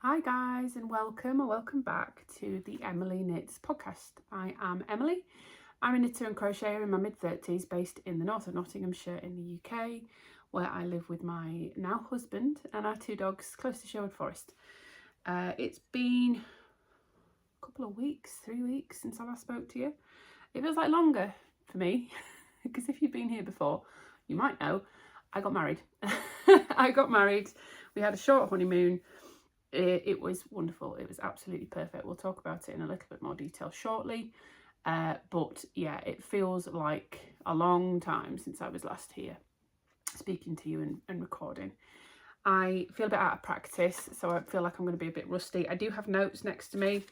Hi guys, and welcome back to the Emily Knits podcast. I am Emily. I'm a knitter and crocheter in my mid-30s based in the north of Nottinghamshire in the UK, where I live with my now husband and our two dogs close to Sherwood Forest. It's been a couple of weeks, 3 weeks since I last spoke to you. It feels like longer for me because if you've been here before, you might know I got married. We had a short honeymoon. It was wonderful. It was absolutely perfect. We'll talk about it in a little bit more detail shortly. But yeah, it feels like a long time since I was last here speaking to you and recording. I feel a bit out of practice, so I feel like I'm going to be a bit rusty. I do have notes next to me,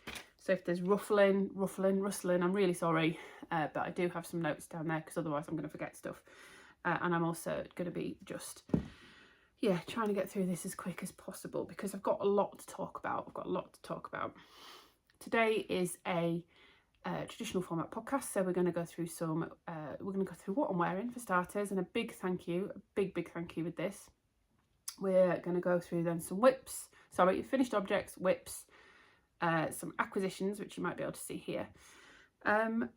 so if there's rustling, I'm really sorry. But I do have some notes down there because otherwise I'm going to forget stuff. And I'm also going to be just... trying to get through this as quick as possible because I've got a lot to talk about. Today is a traditional format podcast, so we're going to go through what I'm wearing for starters, and a big thank you with this. We're going to go through then some finished objects, whips, some acquisitions, which you might be able to see here, and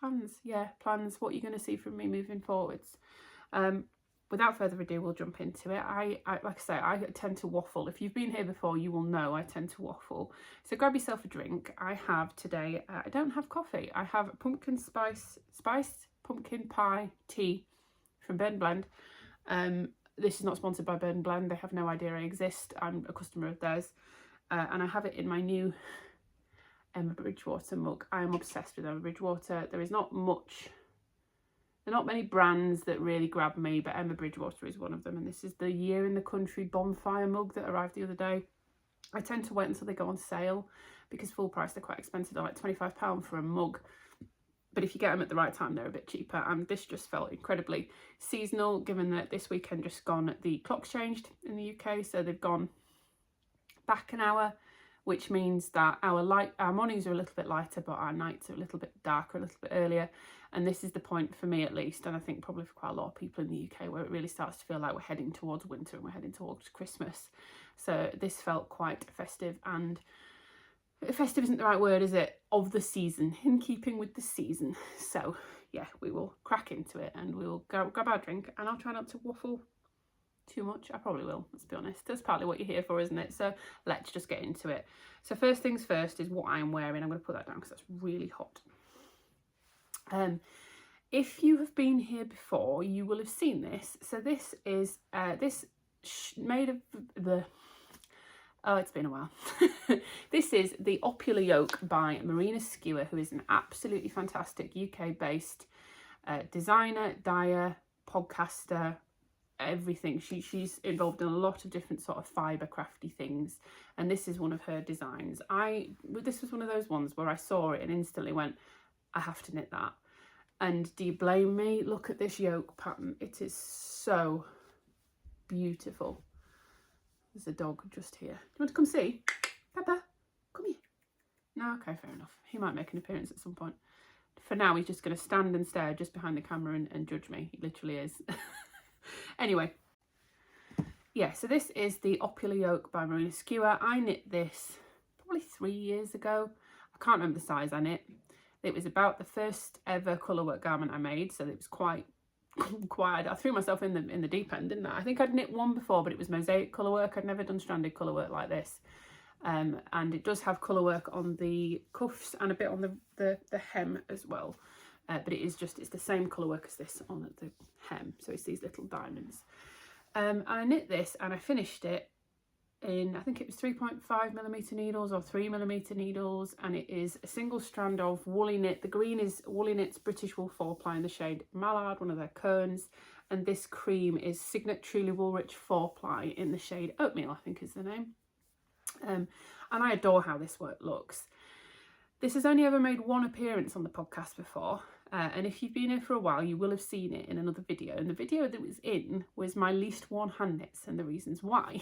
plans, what you're going to see from me moving forwards. Without further ado, we'll jump into it. Like I say, I tend to waffle. If you've been here before, you will know I tend to waffle. So grab yourself a drink. I have today, I don't have coffee. I have pumpkin spiced pumpkin pie tea from Burn Blend. This is not sponsored by Burn Blend. They have no idea I exist. I'm a customer of theirs. And I have it in my new Emma Bridgewater mug. I am obsessed with Emma Bridgewater. There are not many brands that really grab me, but Emma Bridgewater is one of them. And this is the Year in the Country bonfire mug that arrived the other day. I tend to wait until they go on sale because full price they're quite expensive. They're like £25 for a mug. But if you get them at the right time, they're a bit cheaper. And this just felt incredibly seasonal, given that this weekend just gone, the clock's changed in the UK. So they've gone back an hour, which means that our mornings are a little bit lighter, but our nights are a little bit darker, a little bit earlier. And this is the point for me, at least, and I think probably for quite a lot of people in the UK, where it really starts to feel like we're heading towards winter and we're heading towards Christmas. So this felt quite festive, and festive isn't the right word, is it? Of the season, in keeping with the season. So yeah, we will crack into it and we'll grab our drink, and I'll try not to waffle too much. I probably will, let's be honest. That's partly what you're here for, isn't it? So let's just get into it. So first things first is what I'm wearing. I'm going to put that down because that's really hot. If you have been here before, you will have seen this. So this is made of the... Oh, it's been a while. This is the Opula yoke by Marina, Skua, who is an absolutely fantastic UK-based designer, dyer, podcaster, everything. She's involved in a lot of different sort of fibre crafty things, and this is one of her designs. This was one of those ones where I saw it and instantly went, I have to knit that. And do you blame me? Look at this yoke pattern. It is so beautiful. There's a dog just here. Do you want to come see? Pepper, come here. No, okay, fair enough. He might make an appearance at some point. For now, he's just going to stand and stare just behind the camera and judge me. He literally is. Anyway, yeah, so this is the Opula yoke by Marina Skua. I knit this probably 3 years ago. I can't remember the size I knit. It was about the first ever colourwork garment I made, so it was quite I threw myself in the deep end, didn't I? I think I'd knit one before, but it was mosaic colourwork. I'd never done stranded colourwork like this. And it does have colourwork on the cuffs and a bit on the hem as well. But it's the same colourwork as this on the hem, so it's these little diamonds. And I knit this and I finished it in, I think it was 3.5mm needles or 3mm needles, and it is a single strand of woolly knit. The green is Woolly Knit's British Wool 4-ply in the shade Mallard, one of their cones, and this cream is Signet Truly Woolrich 4-ply in the shade Oatmeal, I think is the name. And I adore how this work looks. This has only ever made one appearance on the podcast before, and if you've been here for a while, you will have seen it in another video. And the video that was in was my least worn hand knits and the reasons why.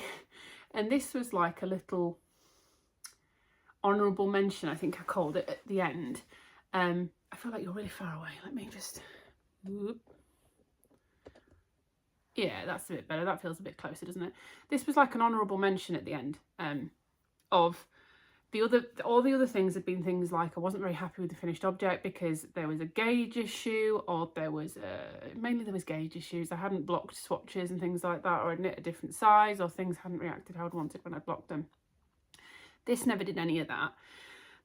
And this was like a little honourable mention, I think I called it, at the end. I feel like you're really far away. Let me just... Whoop. Yeah, that's a bit better. That feels a bit closer, doesn't it? This was like an honourable mention at the end of all the other things had been things like I wasn't very happy with the finished object because there was a gauge issue, or there was mainly there was gauge issues. I hadn't blocked swatches and things like that, or I'd knit a different size, or things hadn't reacted how I'd wanted when I blocked them. This never did any of that.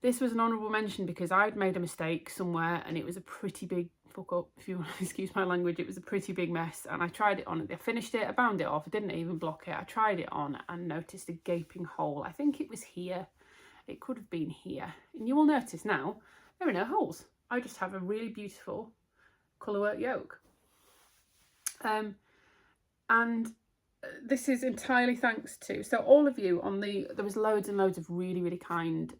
This was an honourable mention because I'd made a mistake somewhere and it was a pretty big fuck up, if you want to excuse my language. It was a pretty big mess, and I tried it on. I finished it, I bound it off, I didn't even block it. I tried it on and noticed a gaping hole. I think it was here. It could have been here. And you will notice now, there are no holes. I just have a really beautiful colourwork yoke. And this is entirely thanks to, so all of you on there was loads and loads of really, really kind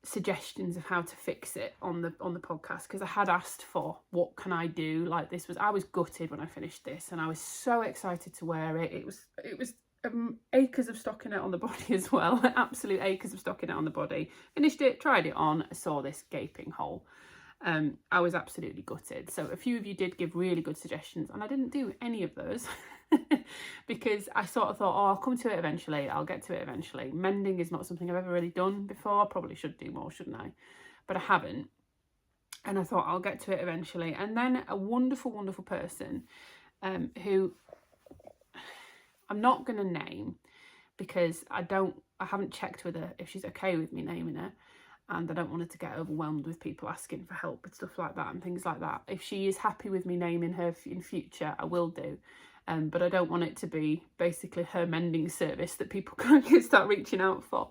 suggestions of how to fix it on the podcast, because I had asked for what can I do. Like, I was gutted when I finished this, and I was so excited to wear it. It was acres of stockinette on the body as well. Absolute acres of stockinette on the body. Finished it, tried it on, saw this gaping hole. I was absolutely gutted. So a few of you did give really good suggestions, and I didn't do any of those because I sort of thought, oh, I'll come to it eventually. I'll get to it eventually. Mending is not something I've ever really done before. I probably should do more, shouldn't I? But I haven't. And I thought I'll get to it eventually. And then a wonderful, wonderful person who I'm not going to name because I haven't checked with her if she's okay with me naming her, and I don't want her to get overwhelmed with people asking for help and stuff like that and things like that. If she is happy with me naming her in future, I will do. But I don't want it to be basically her mending service that people can start reaching out for.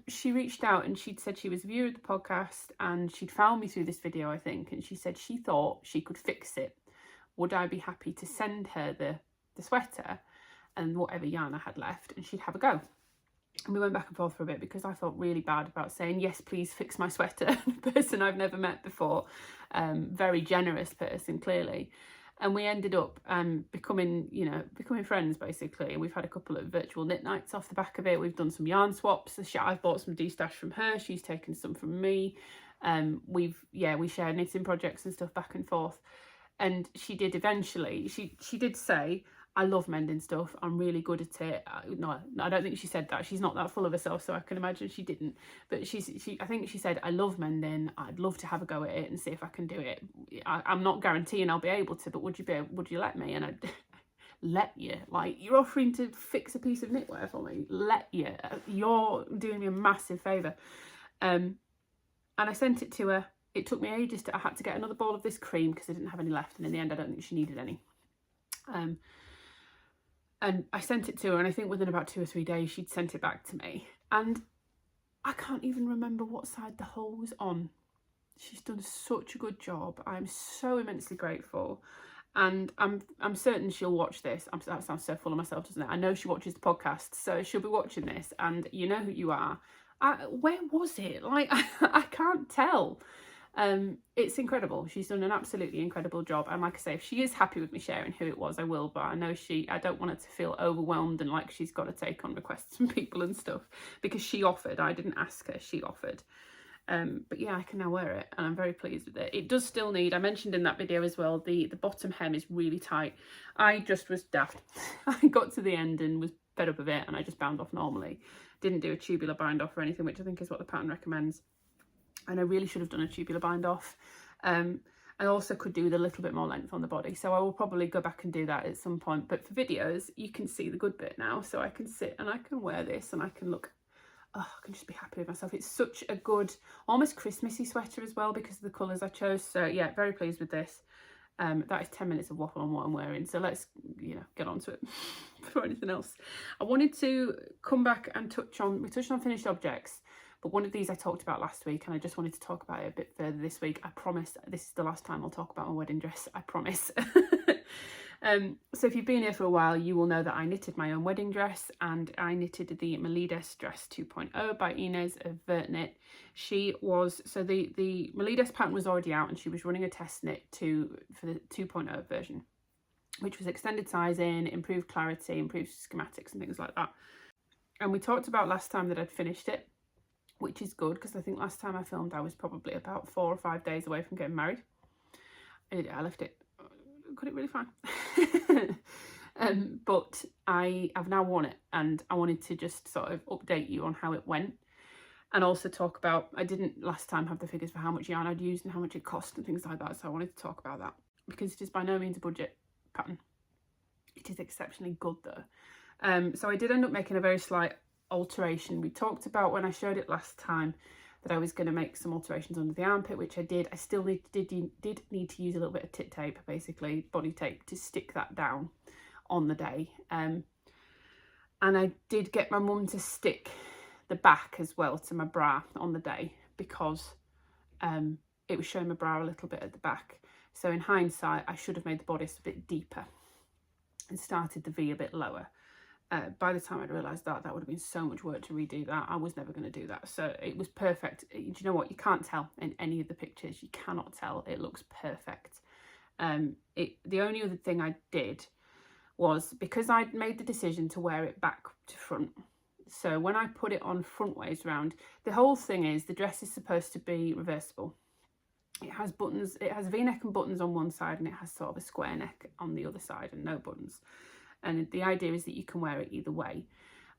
She reached out and she'd said she was a viewer of the podcast and she'd found me through this video, I think, and she said she thought she could fix it. Would I be happy to send her the sweater and whatever yarn I had left, and she'd have a go? And we went back and forth for a bit because I felt really bad about saying, yes, please fix my sweater. The person I've never met before, very generous person, clearly. And we ended up becoming friends, basically. And we've had a couple of virtual knit nights off the back of it. We've done some yarn swaps. I've bought some D-stash from her. She's taken some from me. We share knitting projects and stuff back and forth. And she did eventually, she did say, I love mending stuff. I'm really good at it. No, I don't think she said that. She's not that full of herself, so I can imagine she didn't. But I think she said, I love mending. I'd love to have a go at it and see if I can do it. I'm not guaranteeing I'll be able to, but would you let me? And I'd let you. Like, you're offering to fix a piece of knitwear for me. Let you. You're doing me a massive favour. And I sent it to her. It took me ages. I had to get another ball of this cream because I didn't have any left, and in the end I don't think she needed any. And I sent it to her, and I think within about 2 or 3 days she'd sent it back to me. And I can't even remember what side the hole was on. She's done such a good job. I'm so immensely grateful. And I'm certain she'll watch this. That sounds so full of myself, doesn't it? I know she watches the podcast, so she'll be watching this, and you know who you are. Where was it? Like, I can't tell. It's incredible. She's done an absolutely incredible job, and like I say, if she is happy with me sharing who it was, I will, but I know I don't want her to feel overwhelmed and like she's got to take on requests from people and stuff, because she offered. I didn't ask her, she offered. But yeah, I can now wear it and I'm very pleased with it. It does still need, I mentioned in that video as well, the bottom hem is really tight. I just was daft. I got to the end and was fed up of it, and I just bound off normally. Didn't do a tubular bind off or anything, which I think is what the pattern recommends. And I really should have done a tubular bind off. I also could do with a little bit more length on the body, so I will probably go back and do that at some point. But for videos, you can see the good bit now, so I can sit and I can wear this and I can look, I can just be happy with myself. It's such a good, almost Christmassy sweater as well because of the colours I chose. So yeah, very pleased with this. That is 10 minutes of waffle on what I'm wearing, so let's get on to it before anything else. I wanted to come back and we touched on finished objects, but one of these I talked about last week, and I just wanted to talk about it a bit further this week. I promise this is the last time I'll talk about my wedding dress, I promise. So if you've been here for a while, you will know that I knitted my own wedding dress, and I knitted the Melides dress 2.0 by Inês of Vertknit. So the Melides pattern was already out, and she was running a test knit for the 2.0 version, which was extended sizing, improved clarity, improved schematics and things like that. And we talked about last time that I'd finished it, which is good, because I think last time I filmed I was probably about 4 or 5 days away from getting married. I left it got it really fine. But I have now worn it, and I wanted to just sort of update you on how it went, and also talk about, I didn't last time have the figures for how much yarn I'd used and how much it cost and things like that, so I wanted to talk about that, because it is by no means a budget pattern. It is exceptionally good though. So I did end up making a very slight alteration. We talked about when I showed it last time that I was going to make some alterations under the armpit, which I did. I still did need to use a little bit of tit tape, basically body tape, to stick that down on the day. And I did get my mum to stick the back as well to my bra on the day, because it was showing my bra a little bit at the back. So in hindsight, I should have made the bodice a bit deeper and started the V a bit lower. By the time I'd realised that would have been so much work to redo that. I was never going to do that. So it was perfect. Do you know what? You can't tell in any of the pictures. You cannot tell. It looks perfect. The only other thing I did was, because I'd made the decision to wear it back to front. So when I put it on front ways round, the whole thing is the dress is supposed to be reversible. It has buttons, it has V-neck and buttons on one side, and it has sort of a square neck on the other side and no buttons. And the idea is that you can wear it either way.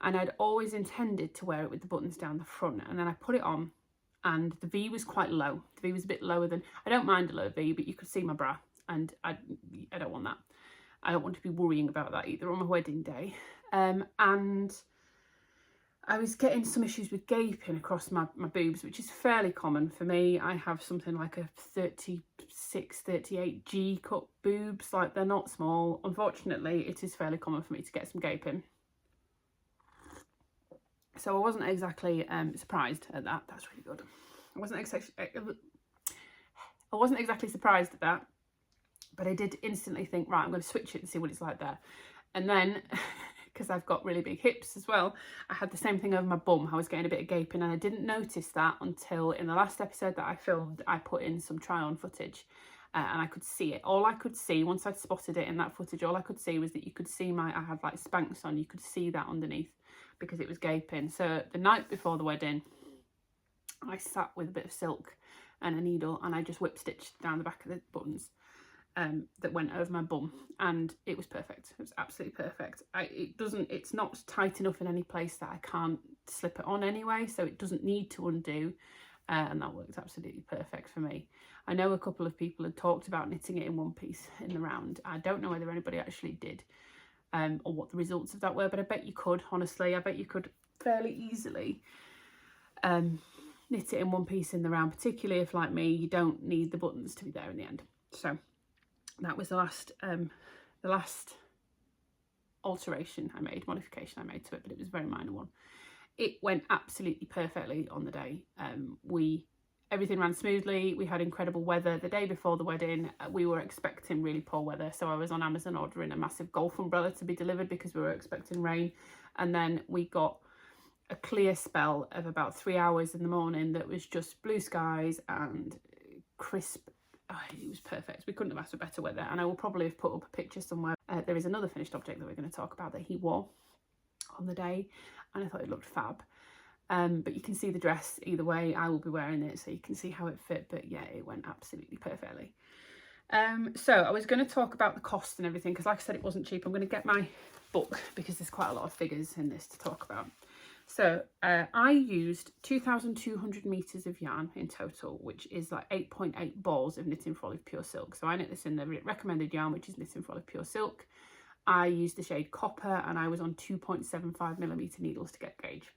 And I'd always intended to wear it with the buttons down the front, and then I put it on and the V was quite low. The V was a bit lower than, I don't mind a low V, but you could see my bra, and I don't want that. I don't want to be worrying about that either on my wedding day. And I was getting some issues with gaping across my boobs, which is fairly common for me. I have something like a 36, 38G cut boobs. Like, they're not small. Unfortunately, it is fairly common for me to get some gaping. So I wasn't exactly surprised at that. That's really good. I wasn't exactly surprised at that, but I did instantly think, right, I'm going to switch it and see what it's like there. And then, because I've got really big hips as well, I had the same thing over my bum. I was getting a bit of gaping, and I didn't notice that until in the last episode that I filmed, I put in some try-on footage, and I could see it. All I could see, once I'd spotted it in that footage, all I could see was that you could see I had like Spanx on, you could see that underneath because it was gaping. So the night before the wedding, I sat with a bit of silk and a needle, and I just whip stitched down the back of the buttons that went over my bum, and it was perfect. It was absolutely perfect. It's not tight enough in any place that I can't slip it on anyway, so it doesn't need to undo, and that worked absolutely perfect for me. I know a couple of people had talked about knitting it in one piece in the round. I don't know whether anybody actually did, or what the results of that were, but I bet you could. Honestly, I bet you could fairly easily knit it in one piece in the round, particularly if, like me, you don't need the buttons to be there in the end. So that was the last alteration I made, modification I made to it, but it was a very minor one. It went absolutely perfectly on the day. Everything ran smoothly. We had incredible weather. The day before the wedding, we were expecting really poor weather, so I was on Amazon ordering a massive golf umbrella to be delivered because we were expecting rain. And then we got a clear spell of about 3 hours in the morning that was just blue skies and crisp. Oh, it was perfect. We couldn't have asked for better weather, and I will probably have put up a picture somewhere. There is another finished object that we're going to talk about that he wore on the day, and I thought it looked fab. But you can see the dress either way. I will be wearing it, so you can see how it fit, but yeah, it went absolutely perfectly. So I was going to talk about the cost and everything, because like I said, it wasn't cheap. I'm going to get my book because there's quite a lot of figures in this to talk about. So I used 2,200 meters of yarn in total, which is like 8.8 balls of Knitting for Olive pure silk. So I knit this in the recommended yarn, which is Knitting for Olive pure silk. I used the shade Copper, and I was on 2.75mm needles to get gauge.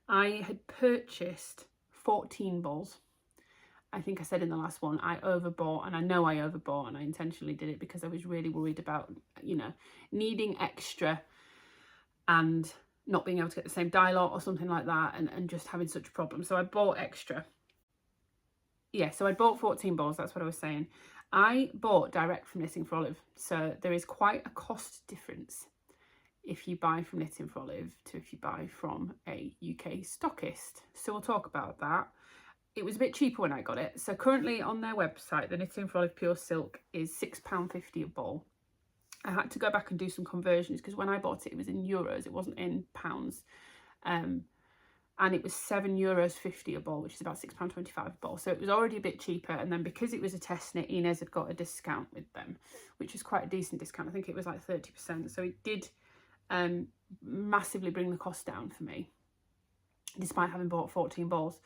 I had purchased 14 balls. I think I said in the last one I overbought, and I know I overbought, and I intentionally did it because I was really worried about, you know, needing extra and not being able to get the same dye lot or something like that, and just having such problems. So I bought extra. Yeah, so I bought 14 balls, that's what I was saying. I bought direct from Knitting for Olive, so there is quite a cost difference if you buy from Knitting for Olive to if you buy from a UK stockist. So we'll talk about that. It was a bit cheaper when I got it. So currently on their website, the Knitting for Olive pure silk is £6.50 a ball. I had to go back and do some conversions because when I bought it, it was in euros, it wasn't in pounds. and it was €7.50 a ball, which is about £6.25 a ball. So it was already a bit cheaper. And then because it was a test knit, Inês had got a discount with them, which was quite a decent discount. I think it was like 30%. So it did massively bring the cost down for me, despite having bought 14 balls.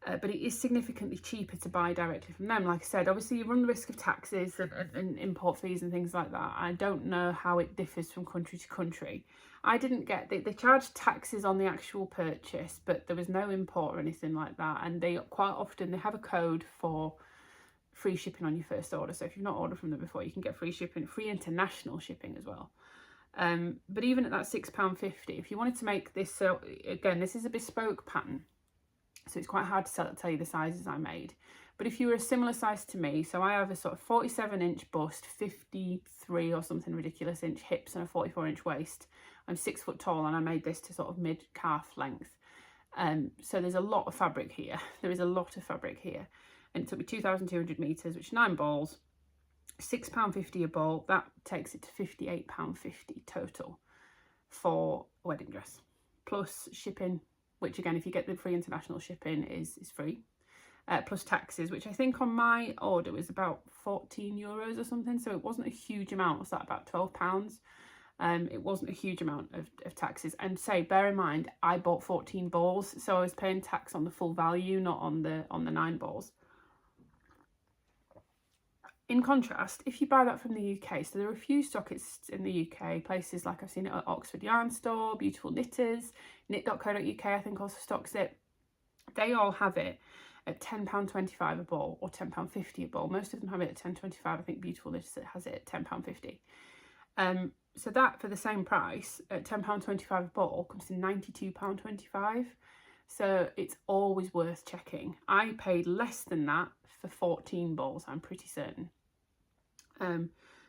But it is significantly cheaper to buy directly from them. Like I said, obviously you run the risk of taxes and import fees and things like that. I don't know how it differs from country to country. I didn't get, they charged taxes on the actual purchase, but there was no import or anything like that. And they quite often, they have a code for free shipping on your first order. So if you've not ordered from them before, you can get free shipping, free international shipping as well. But even at that £6.50, if you wanted to make this, so again, this is a bespoke pattern, so it's quite hard to tell you the sizes I made. But if you were a similar size to me, so I have a sort of 47-inch bust, 53 or something ridiculous inch hips, and a 44-inch waist. I'm 6 foot tall, and I made this to sort of mid-calf length. So there's a lot of fabric here. There is a lot of fabric here. And it took me 2,200 metres, which is 9 balls, £6.50 a ball. That takes it to £58.50 total for a wedding dress, plus shipping, which again, if you get the free international shipping, is free, plus taxes, which I think on my order was about €14 or something. So it wasn't a huge amount. Was that about £12? It wasn't a huge amount of taxes. And say, bear in mind, I bought 14 balls, so I was paying tax on the full value, not on the 9 balls. In contrast, if you buy that from the UK, so there are a few stockists in the UK, places like I've seen it at Oxford Yarn Store, Beautiful Knitters, knit.co.uk I think also stocks it. They all have it at £10.25 a ball or £10.50 a ball. Most of them have it at £10.25. I think Beautiful Knitters has it at £10.50. So that, for the same price, at £10.25 a ball, comes to £92.25. So it's always worth checking. I paid less than that for 14 balls, I'm pretty certain.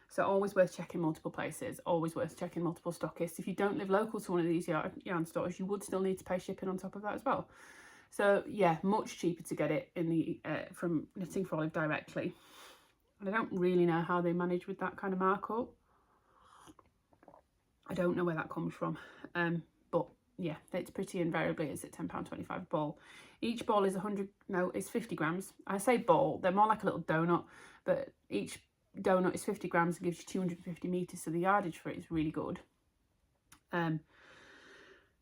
So always worth checking multiple places, always worth checking multiple stockists. If you don't live local to one of these yarn stores, you would still need to pay shipping on top of that as well. So yeah, much cheaper to get it in the from Knitting for Olive directly. And I don't really know how they manage with that kind of markup. I don't know where that comes from. But yeah, it's pretty invariably it's at £10.25 a ball. Each ball is 50 grams. I say ball, they're more like a little donut, but each donut is 50 grams and gives you 250 meters, so the yardage for it is really good.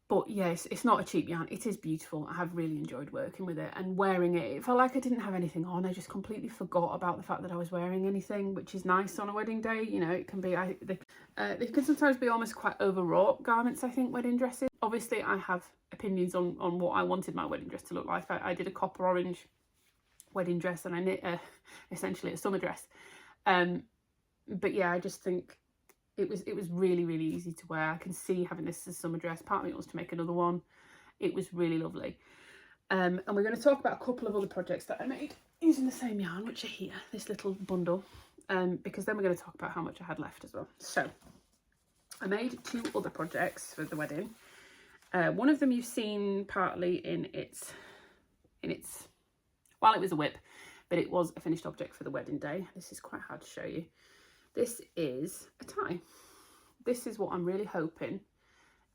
But yes, it's not a cheap yarn. It is beautiful. I have really enjoyed working with it and wearing it. It felt like I didn't have anything on. I just completely forgot about the fact that I was wearing anything, which is nice on a wedding day. You know, it can be, they can sometimes be almost quite overwrought garments, I think, wedding dresses. Obviously, I have opinions on what I wanted my wedding dress to look like. I did a copper orange wedding dress and I knit essentially a summer dress. But yeah, I just think it was really, really easy to wear. I can see having this as a summer dress. Part of me wants to make another one. It was really lovely. And we're going to talk about a couple of other projects that I made using the same yarn, which are here, this little bundle, because then we're going to talk about how much I had left as well. So I made 2 other projects for the wedding. One of them you've seen partly in its, well, it was a whip, but it was a finished object for the wedding day. This is quite hard to show you. This is a tie. This is what I'm really hoping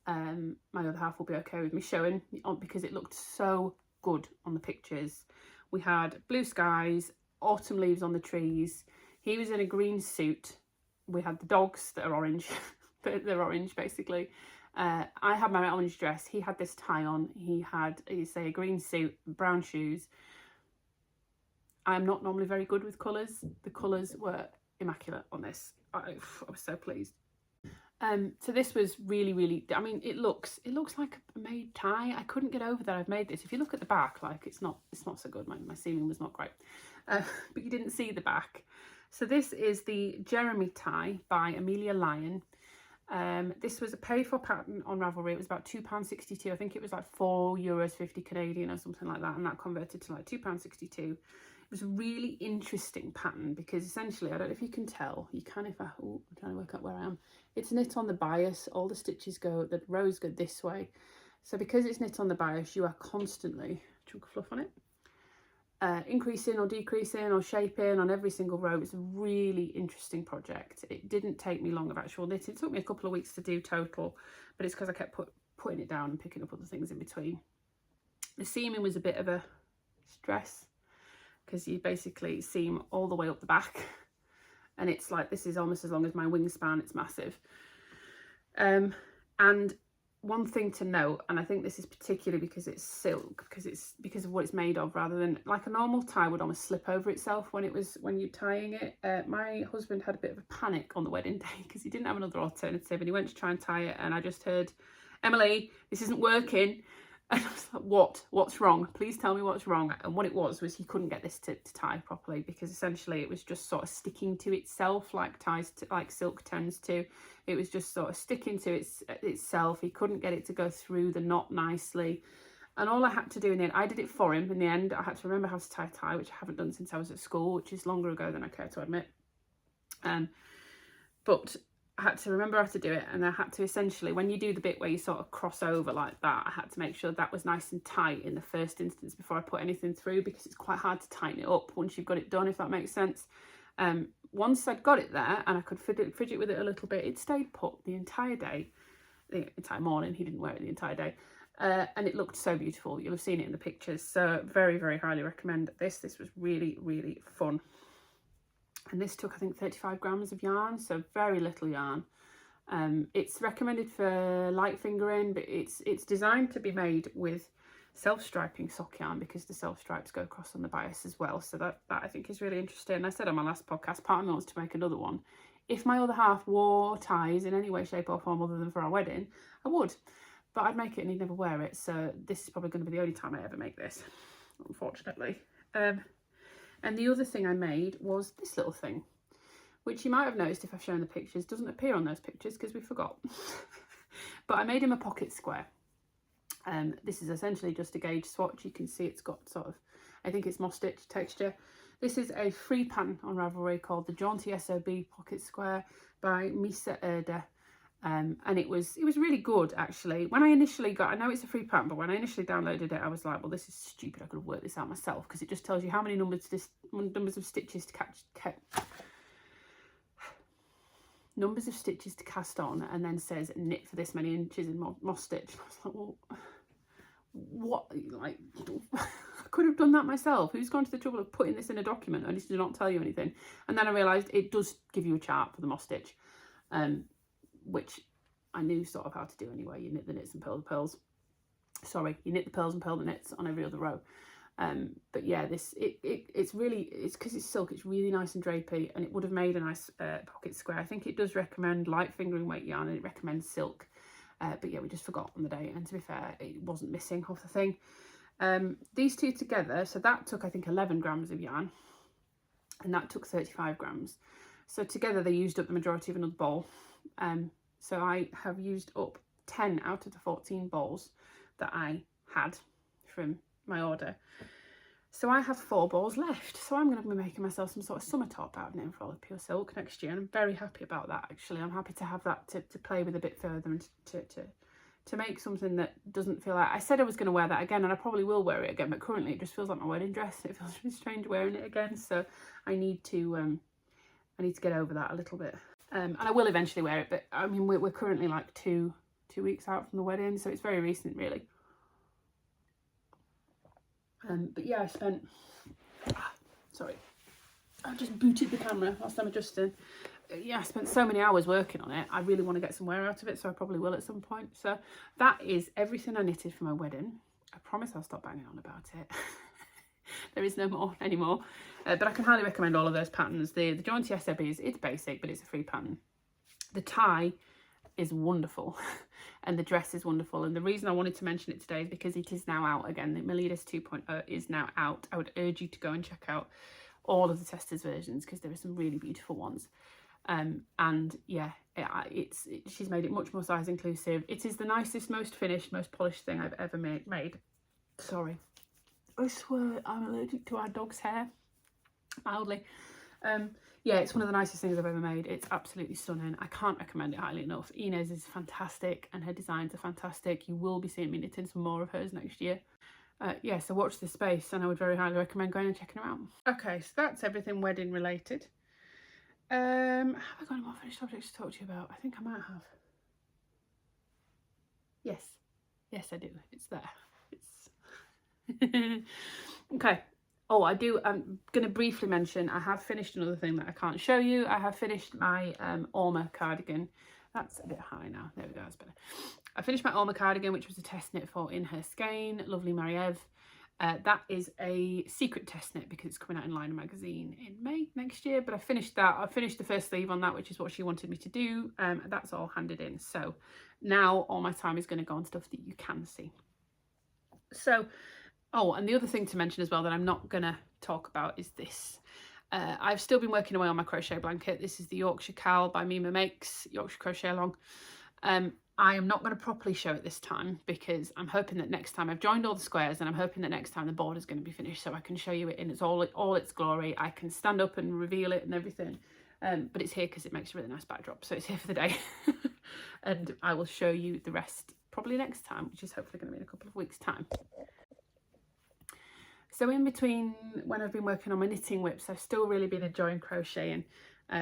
my other half will be okay with me showing on, because it looked so good on the pictures. We had blue skies, autumn leaves on the trees. He was in a green suit. We had the dogs that are orange. They're orange basically. I had my orange dress. He had this tie on. He had, say, a green suit, brown shoes. I'm not normally very good with colours. The colours were immaculate on this. I was so pleased. So this was really, really, I mean, it looks like a made tie. I couldn't get over that I've made this. If you look at the back, like it's not so good. My seaming was not great, but you didn't see the back. So this is the Jeremy tie by Amelia Lyon. This was a pay for pattern on Ravelry. It was about £2.62. I think it was like €4.50 Canadian or something like that, and that converted to like £2.62. It was a really interesting pattern because essentially, I don't know if you can tell, you can if I'm trying to work out where I am. It's knit on the bias. All the stitches go, the rows go this way. So because it's knit on the bias, you are constantly, chunk of fluff on it, increasing or decreasing or shaping on every single row. It's a really interesting project. It didn't take me long of actual knitting. It took me a couple of weeks to do total, but it's because I kept putting it down and picking up other things in between. The seaming was a bit of a stress because you basically seam all the way up the back, and it's like, this is almost as long as my wingspan. It's massive. And one thing to note, and I think this is particularly because it's silk, because of what it's made of, rather than like a normal tie would almost slip over itself when you're tying it. My husband had a bit of a panic on the wedding day because he didn't have another alternative, and he went to try and tie it, and I just heard, "Emily, this isn't working." And I was like, what's wrong? Please tell me what's wrong. And what it was he couldn't get this to tie properly, because essentially it was just sort of sticking to itself like silk tends to. It was just sort of sticking to itself. He couldn't get it to go through the knot nicely. And all I had to do in the end, I did it for him in the end. I had to remember how to tie a tie, which I haven't done since I was at school, which is longer ago than I care to admit. But I had to remember how to do it, and I had to essentially, when you do the bit where you sort of cross over like that, I had to make sure that was nice and tight in the first instance before I put anything through, because it's quite hard to tighten it up once you've got it done, if that makes sense. Once I'd got it there and I could fidget with it a little bit, it stayed put the entire day, the entire morning. He didn't wear it the entire day, and it looked so beautiful. You'll have seen it in the pictures, so very, very highly recommend this. This was really, really fun. And this took, I think, 35 grams of yarn, so very little yarn. It's recommended for light fingering, but it's designed to be made with self-striping sock yarn, because the self-stripes go across on the bias as well. So that I think is really interesting. I said on my last podcast, part of me wants to make another one. If my other half wore ties in any way, shape or form other than for our wedding, I would. But I'd make it and he'd never wear it, so this is probably going to be the only time I ever make this, unfortunately. And the other thing I made was this little thing, which you might have noticed if I've shown the pictures, doesn't appear on those pictures because we forgot. But I made him a pocket square. This is essentially just a gauge swatch. You can see it's got sort of, I think it's moss stitch texture. This is a free pattern on Ravelry called the Jaunty SOB Pocket Square by Misa, Erder. And it was really good, actually. When I initially I know it's a free pattern, but when I initially downloaded it, I was like, well, this is stupid. I could have worked this out myself, because it just tells you how many numbers of stitches to cast on, and then says knit for this many inches in moss stitch. I was like, well, what? Like, I could have done that myself. Who's gone to the trouble of putting this in a document and it does not tell you anything? And then I realised it does give you a chart for the moss stitch. Which I knew sort of how to do anyway. You knit the knits and purl the pearls. Sorry, you knit the pearls and purl the knits on every other row. But yeah, it's because it's silk, it's really nice and drapey, and it would have made a nice pocket square. I think it does recommend light fingering weight yarn, and it recommends silk. But yeah, we just forgot on the day, and to be fair, it wasn't missing half the thing. These two together, so that took, I think, 11 grams of yarn, and that took 35 grams. So together they used up the majority of another ball. So I have used up 10 out of the 14 balls that I had from my order. So I have 4 balls left. So I'm going to be making myself some sort of summer top out of knit and frolic pure silk next year, and I'm very happy about that, actually. I'm happy to have that to play with a bit further, and to make something that doesn't feel like, I said I was going to wear that again, and I probably will wear it again, but currently it just feels like my wedding dress. It feels really strange wearing it again, so I need to get over that a little bit. And I will eventually wear it, but I mean, we're currently like two weeks out from the wedding, so it's very recent, really. But yeah, sorry, I just booted the camera whilst I'm adjusting. Yeah, I spent so many hours working on it. I really want to get some wear out of it, so I probably will at some point. So that is everything I knitted for my wedding. I promise I'll stop banging on about it. There is no more anymore. But I can highly recommend all of those patterns. The Jaunty SOB it's basic, but it's a free pattern. The tie is wonderful, and the dress is wonderful. And the reason I wanted to mention it today is because it is now out again. The Melides 2.0 is now out. I would urge you to go and check out all of the testers versions, because there are some really beautiful ones. And yeah, she's made it much more size inclusive. It is the nicest, most finished, most polished thing I've ever made. Sorry, I swear I'm allergic to our dog's hair, mildly. Yeah, it's one of the nicest things I've ever made. It's absolutely stunning. I can't recommend it highly enough. Inês is fantastic, and her designs are fantastic. You will be seeing me knitting some more of hers next year. Yeah, so watch this space, and I would very highly recommend going and checking them out. Okay, so that's everything wedding related. Have I got any more finished objects to talk to you about? I think I might have. Yes I do. It's there. Okay. Oh, I'm going to briefly mention, I have finished another thing that I can't show you. I have finished my Orma cardigan. That's a bit high now. There we go, that's better. I finished my Orma cardigan, which was a test knit for In Her Skein, lovely Marie-Eve. That is a secret test knit because it's coming out in Lyon magazine in May next year. But I finished that. I finished the first sleeve on that, which is what she wanted me to do. That's all handed in. So now all my time is going to go on stuff that you can see. So, oh, and the other thing to mention as well that I'm not going to talk about is this. I've still been working away on my crochet blanket. This is the Yorkshire CAL by Mima Makes, Yorkshire Crochet Along. I am not going to properly show it this time because I'm hoping that next time I've joined all the squares and I'm hoping that next time the border is going to be finished so I can show you it in all its glory. I can stand up and reveal it and everything. But it's here because it makes a really nice backdrop. So it's here for the day. And I will show you the rest probably next time, which is hopefully going to be in a couple of weeks' time. So in between when I've been working on my knitting whips, I've still really been enjoying crocheting.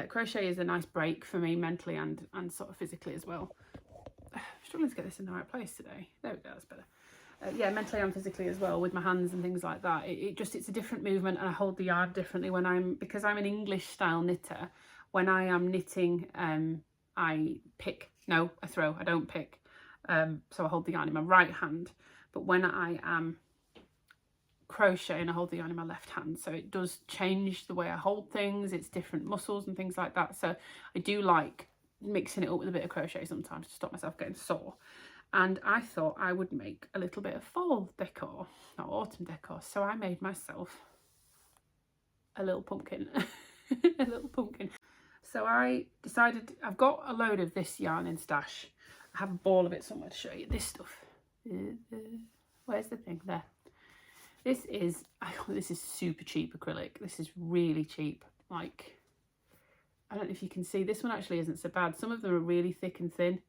Crochet is a nice break for me mentally and sort of physically as well. I'm struggling to get this in the right place today. There we go, that's better. Yeah, mentally and physically as well with my hands and things like that. It's a different movement and I hold the yarn differently because I'm an English style knitter. When I am knitting, I throw, I don't pick. So I hold the yarn in my right hand. But when I am crocheting, I hold the yarn in my left hand. So it does change the way I hold things. It's different muscles and things like that. So I do like mixing it up with a bit of crochet sometimes to stop myself getting sore. And I thought I would make a little bit of fall decor, not autumn decor. So I made myself a little pumpkin, a little pumpkin. So I decided I've got a load of this yarn in stash. I have a ball of it somewhere to show you. This stuff. Where's the thing? There. This is super cheap acrylic. This is really cheap. Like, I don't know if you can see. This one actually isn't so bad. Some of them are really thick and thin.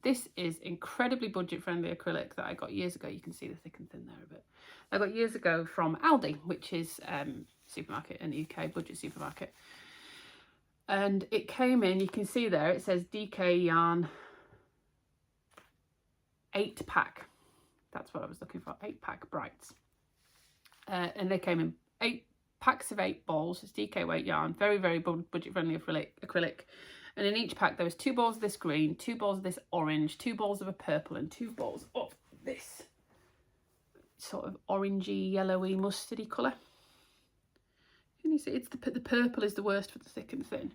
This is incredibly budget-friendly acrylic that I got years ago. You can see the thick and thin there a bit. I got years ago from Aldi, which is supermarket in the UK, budget supermarket. And it came in, you can see there, it says DK yarn 8-pack. That's what I was looking for, 8-pack brights. And they came in 8 packs of 8 balls. It's DK weight yarn, very, very budget-friendly acrylic. And in each pack there was 2 balls of this green, 2 balls of this orange, 2 balls of a purple, and 2 balls of this sort of orangey, yellowy, mustardy colour. Can you see? It's the purple is the worst for the thick and thin.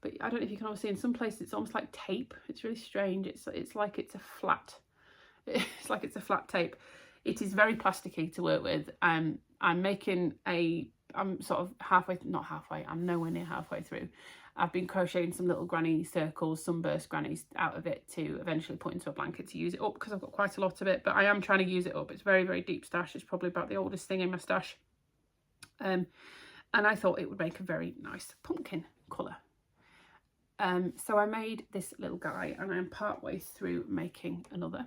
But I don't know if you can always see, in some places it's almost like tape. It's really strange. It's like it's a flat. It's like it's a flat tape. It is very plasticky to work with. I'm sort of not halfway, I'm nowhere near halfway through. I've been crocheting some little granny circles, sunburst grannies out of it to eventually put into a blanket to use it up because I've got quite a lot of it, but I am trying to use it up. It's very, very deep stash. It's probably about the oldest thing in my stash. And I thought it would make a very nice pumpkin colour. So I made this little guy and I'm partway through making another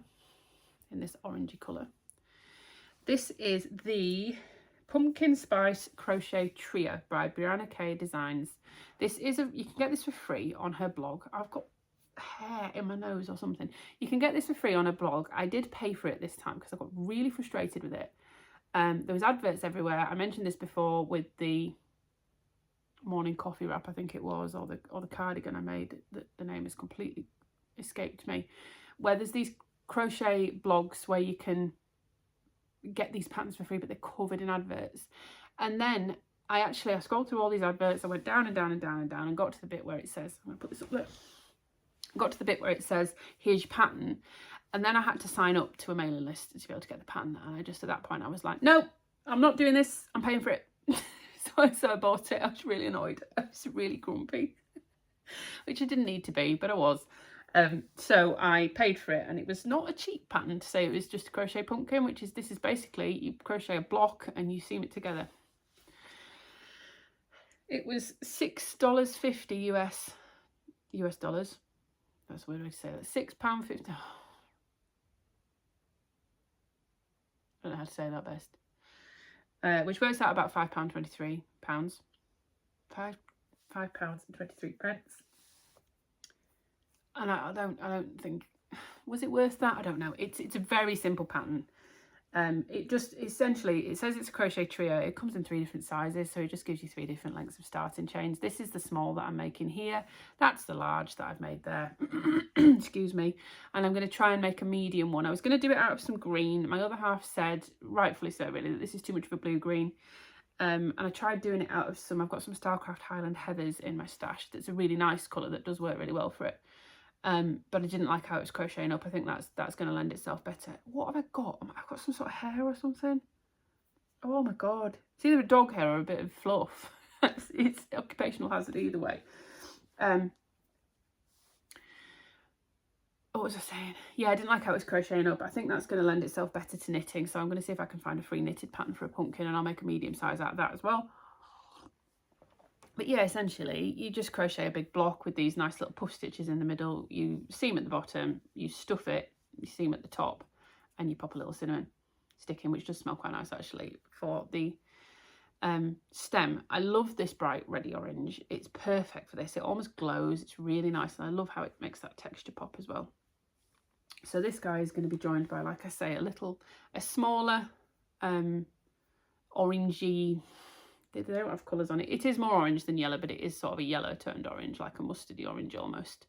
in this orangey colour. This is the Pumpkin Spice Crochet Trio by Briana K Designs. This is you can get this for free on her blog. I've got hair in my nose or something. You can get this for free on her blog. I did pay for it this time because I got really frustrated with it. There was adverts everywhere. I mentioned this before with the morning coffee wrap, I think it was, or the cardigan I made. The name has completely escaped me. Where there's these crochet blogs where you can get these patterns for free, but they're covered in adverts. And then I scrolled through all these adverts. I went down and down and down and down and got to the bit where it says, I'm going to put this up there. Got to the bit where it says, here's your pattern. And then I had to sign up to a mailing list to be able to get the pattern. And at that point, I was like, no, I'm not doing this. I'm paying for it. So I bought it. I was really annoyed. I was really grumpy, which I didn't need to be, but I was. So I paid for it, and it was not a cheap pattern to say it was just a crochet pumpkin, this is basically you crochet a block and you seam it together. It was $6.50 US dollars. That's a weird way to say that. £6.50. I don't know how to say that best. Which works out about £5.23. £5.23. And I don't think, was it worth that? I don't know. It's a very simple pattern. It just essentially, it says it's a crochet trio. It comes in 3 different sizes, so it just gives you 3 different lengths of starting chains. This is the small that I'm making here. That's the large that I've made there. Excuse me. And I'm going to try and make a medium one. I was going to do it out of some green. My other half said, rightfully so really, that this is too much of a blue-green. And I tried doing it out of some, I've got some Starcraft Highland Heathers in my stash. That's a really nice colour that does work really well for it. But I didn't like how it was crocheting up. I think that's going to lend itself better. What have I got? I've got some sort of hair or something. Oh my god. It's either a dog hair or a bit of fluff. It's occupational hazard either way. What was I saying? Yeah, I didn't like how it was crocheting up. I think that's going to lend itself better to knitting. So I'm going to see if I can find a free knitted pattern for a pumpkin, and I'll make a medium size out of that as well. But yeah, essentially, you just crochet a big block with these nice little puff stitches in the middle. You seam at the bottom, you stuff it, you seam at the top, and you pop a little cinnamon stick in, which does smell quite nice actually for the stem. I love this bright reddy orange. It's perfect for this. It almost glows. It's really nice, and I love how it makes that texture pop as well. So this guy is going to be joined by, like I say, a smaller orangey. They don't have colours on it. It is more orange than yellow, but it is sort of a yellow toned orange, like a mustardy orange almost.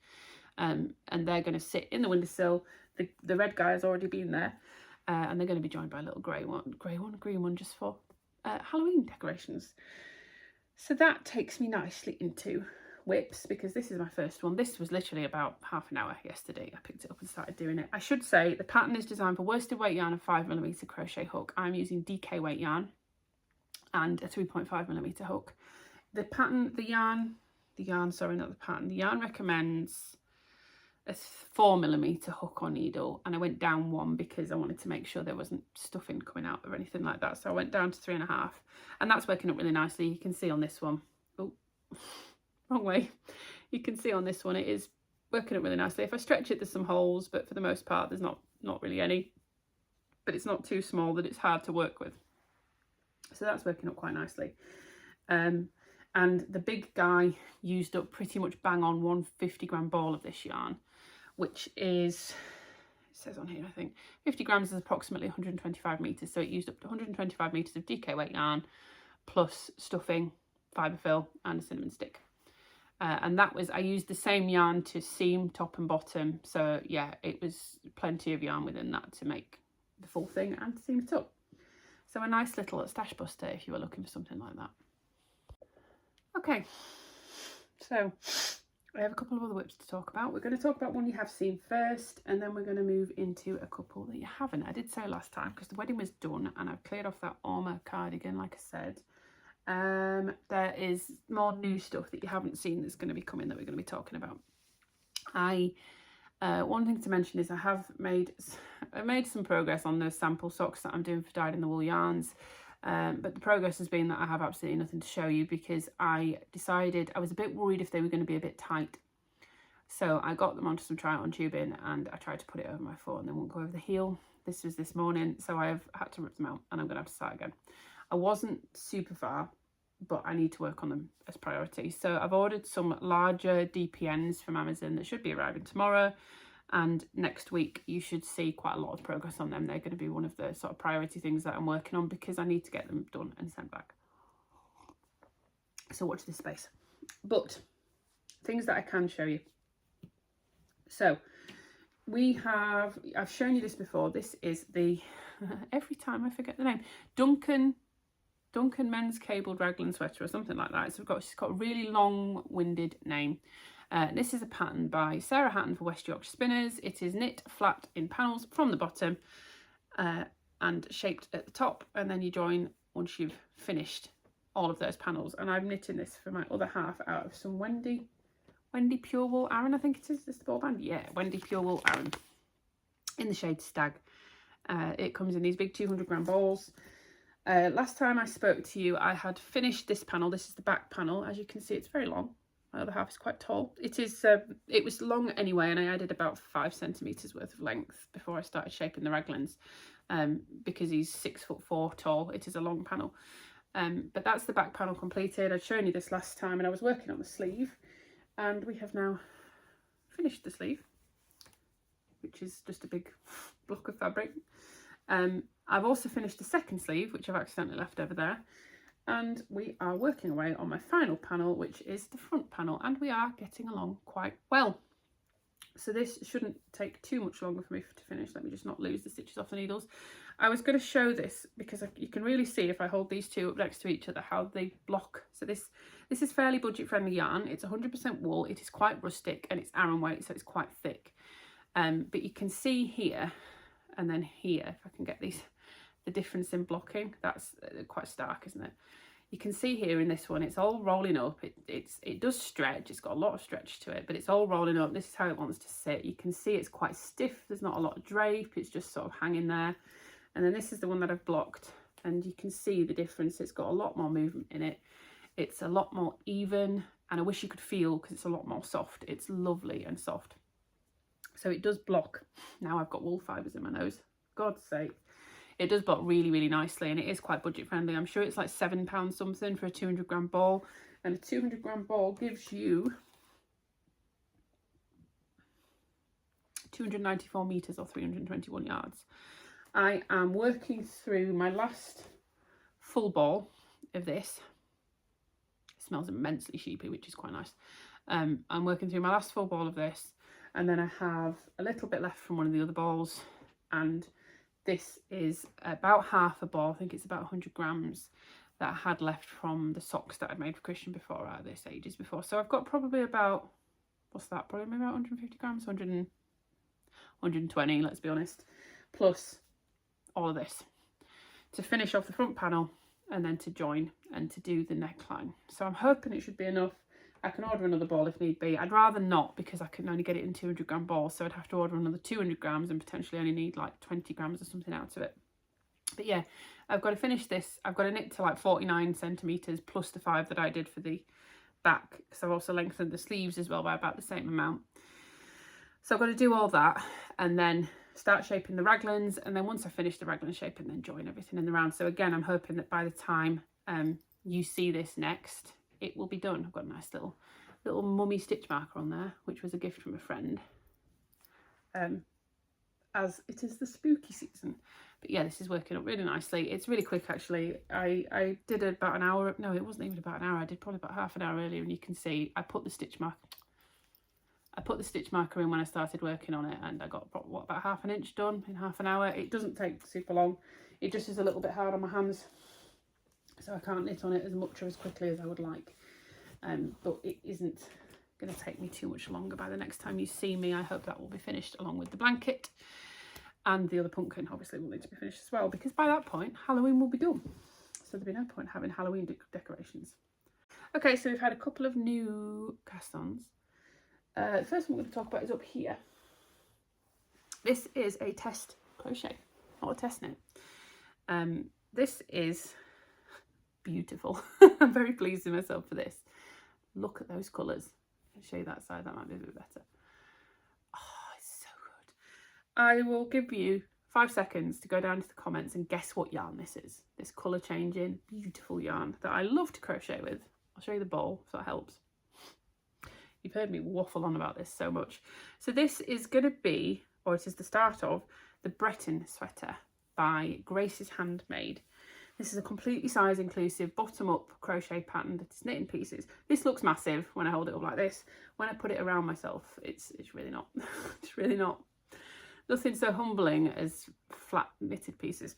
And they're going to sit in the windowsill. The red guy has already been there, and they're going to be joined by a little green one just for Halloween decorations. So that takes me nicely into whips, because this is my first one. This was literally about half an hour yesterday. I picked it up and started doing it. I should say the pattern is designed for worsted weight yarn and 5mm crochet hook. I'm using DK weight yarn and a 3.5mm hook. The pattern, the yarn recommends a 4mm hook or needle, and I went down 1 because I wanted to make sure there wasn't stuffing coming out or anything like that. So I went down to 3.5, and that's working up really nicely. You can see on this one, oh, wrong way. You can see on this one, it is working up really nicely. If I stretch it, there's some holes, but for the most part, there's not really any, but it's not too small that it's hard to work with. So that's working up quite nicely. And the big guy used up pretty much bang on 150-gram ball of this yarn, which is, it says on here, I think 50 grams is approximately 125 meters. So it used up 125 meters of DK weight yarn plus stuffing, fibre fill, and a cinnamon stick. And that was, I used the same yarn to seam top and bottom. So yeah, it was plenty of yarn within that to make the full thing and to seam it up. So a nice little stash buster if you were looking for something like that. Okay, so I have a couple of other whips to talk about. We're going to talk about one you have seen first, and then we're going to move into a couple that you haven't. I did say last time, because the wedding was done and I've cleared off that armour cardigan, like I said. There is more new stuff that you haven't seen that's going to be coming that we're going to be talking about. One thing to mention is I made some progress on those sample socks that I'm doing for Dyed in the Wool yarns, but the progress has been that I have absolutely nothing to show you, because I decided I was a bit worried if they were going to be a bit tight. So I got them onto some try-on tubing and I tried to put it over my foot and they won't go over the heel. This was this morning, so I have had to rip them out and I'm going to have to start again. I wasn't super far, but I need to work on them as priority. So I've ordered some larger DPNs from Amazon that should be arriving tomorrow, and next week you should see quite a lot of progress on them. They're going to be one of the sort of priority things that I'm working on, because I need to get them done and sent back. So watch this space. But things that I can show you. So I've shown you this before. This is the, every time I forget the name, Duncan men's cabled raglan sweater or something like that. So she's got a really long-winded name. This is a pattern by Sarah Hatton for West Yorkshire Spinners. It is knit flat in panels from the bottom and shaped at the top, and then you join once you've finished all of those panels. And I'm knitting this for my other half out of some Wendy Pure Wool Aran, I think it is. This the ball band? Yeah, Wendy Pure Wool Aran in the shade Stag. It comes in these big 200-gram balls. Last time I spoke to you, I had finished this panel. This is the back panel. As you can see, it's very long. My other half is quite tall. It was long anyway, and I added about 5 centimeters worth of length before I started shaping the raglans, because he's 6'4" tall. It is a long panel. But that's the back panel completed. I'd shown you this last time, and I was working on the sleeve, and we have now finished the sleeve, which is just a big block of fabric. I've also finished the second sleeve, which I've accidentally left over there, and we are working away on my final panel, which is the front panel, and we are getting along quite well. So this shouldn't take too much longer for me to finish. Let me just not lose the stitches off the needles. I was going to show this because you can really see if I hold these two up next to each other how they block. So this is fairly budget friendly yarn. It's 100% wool. It is quite rustic and it's Aran weight, so it's quite thick. But you can see here and then here, if I can get these, the difference in blocking. That's quite stark, isn't it? You can see here in this one, it's all rolling up. It does stretch. It's got a lot of stretch to it, but it's all rolling up. This is how it wants to sit. You can see it's quite stiff. There's not a lot of drape. It's just sort of hanging there. And then this is the one that I've blocked, and you can see the difference. It's got a lot more movement in it. It's a lot more even, and I wish you could feel because it's a lot more soft. It's lovely and soft. So it does block. Now I've got wool fibres in my nose. God's sake. It does block really, really nicely, and it is quite budget friendly. I'm sure it's like £7 something for a 200 gram ball, and a 200 gram ball gives you 294 meters or 321 yards. I am working through my last full ball of this. It smells immensely sheepy, which is quite nice. I'm working through my last full ball of this, and then I have a little bit left from one of the other balls, and this is about half a ball. I think it's about 100 grams that I had left from the socks that I'd made for Christian before, out of this ages before. So I've got probably about, what's that, probably maybe about 150 grams, 120, let's be honest, plus all of this to finish off the front panel and then to join and to do the neckline. So I'm hoping it should be enough. I can order another ball if need be. I'd rather not, because I can only get it in 200 gram balls, so I'd have to order another 200 grams and potentially only need like 20 grams or something out of it. But yeah, I've got to finish this. I've got to knit to like 49 centimeters plus the 5 that I did for the back, because I've also lengthened the sleeves as well by about the same amount. So I've got to do all that and then start shaping the raglans, and then once I finish the raglan shape, and then join everything in the round. So again, I'm hoping that by the time you see this next, it will be done. I've got a nice little mummy stitch marker on there, which was a gift from a friend, as it is the spooky season. But yeah, this is working up really nicely. It's really quick actually. I did about an hour, no, it wasn't even about an hour. I did probably about half an hour earlier, and you can see I put the stitch marker in when I started working on it, and I got what, about half an inch done in half an hour. It doesn't take super long. It just is a little bit hard on my hands, so I can't knit on it as much or as quickly as I would like. But it isn't going to take me too much longer. By the next time you see me, I hope that will be finished, along with the blanket, and the other pumpkin obviously will need to be finished as well, because by that point Halloween will be done, so there'll be no point having Halloween decorations. Okay, so we've had a couple of new cast-ons. The first one we're going to talk about is up here. This is a test crochet, not a test knit. This is beautiful. I'm very pleased with myself for this. Look at those colours. I'll show you that side, that might be a bit better. Oh, it's so good. I will give you 5 seconds to go down to the comments and guess what yarn this is. This colour changing, beautiful yarn that I love to crochet with. I'll show you the bowl, so that helps. You've heard me waffle on about this so much. So this is going to be, or it is the start of, the Breton Sweater by Graces Handmade. This is a completely size inclusive bottom up crochet pattern that is knit in pieces. This looks massive when I hold it up like this. When I put it around myself, it's really not. It's really not. Nothing so humbling as flat knitted pieces.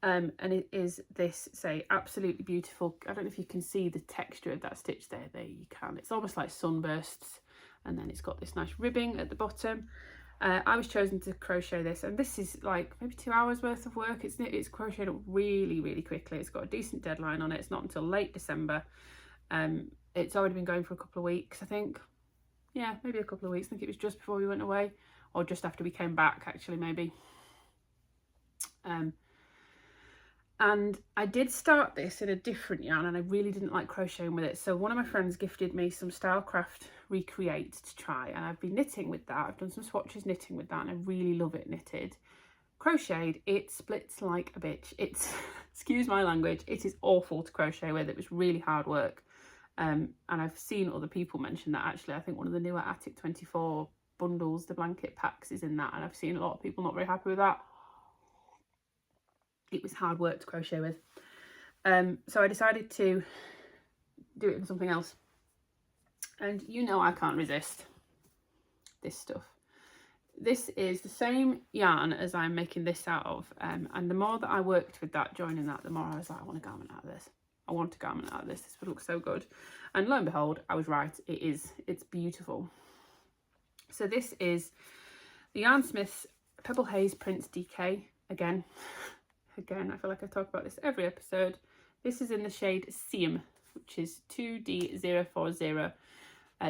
And it is this, say, absolutely beautiful. I don't know if you can see the texture of that stitch there. There you can. It's almost like sunbursts, and then it's got this nice ribbing at the bottom. I was chosen to crochet this, and this is like maybe 2 hours worth of work. It's crocheted up really, really quickly. It's got a decent deadline on it. It's not until late December. It's already been going for a couple of weeks, I think. Yeah, maybe a couple of weeks. I think it was just before we went away, or just after we came back, actually, maybe. And I did start this in a different yarn, and I really didn't like crocheting with it. So one of my friends gifted me some Stylecraft Recreate to try, and I've been knitting with that. I've done some swatches knitting with that, and I really love it knitted. Crocheted, it splits like a bitch. It's, excuse my language, it is awful to crochet with. It was really hard work. And I've seen other people mention that actually. I think one of the newer Attic 24 bundles, the blanket packs, is in that, and I've seen a lot of people not very happy with that. it was hard work to crochet with. So I decided to do it with something else. And you know I can't resist this stuff. This is the same yarn as I'm making this out of, and the more that I worked with that, joining that, the more I was like, I want a garment out of this. I want a garment out of this. This would look so good. And lo and behold, I was right. It is. It's beautiful. So this is the Yarn Smith's Pebble Haze Prince DK. Again, I feel like I talk about this every episode. This is in the shade Seam, which is 2D040.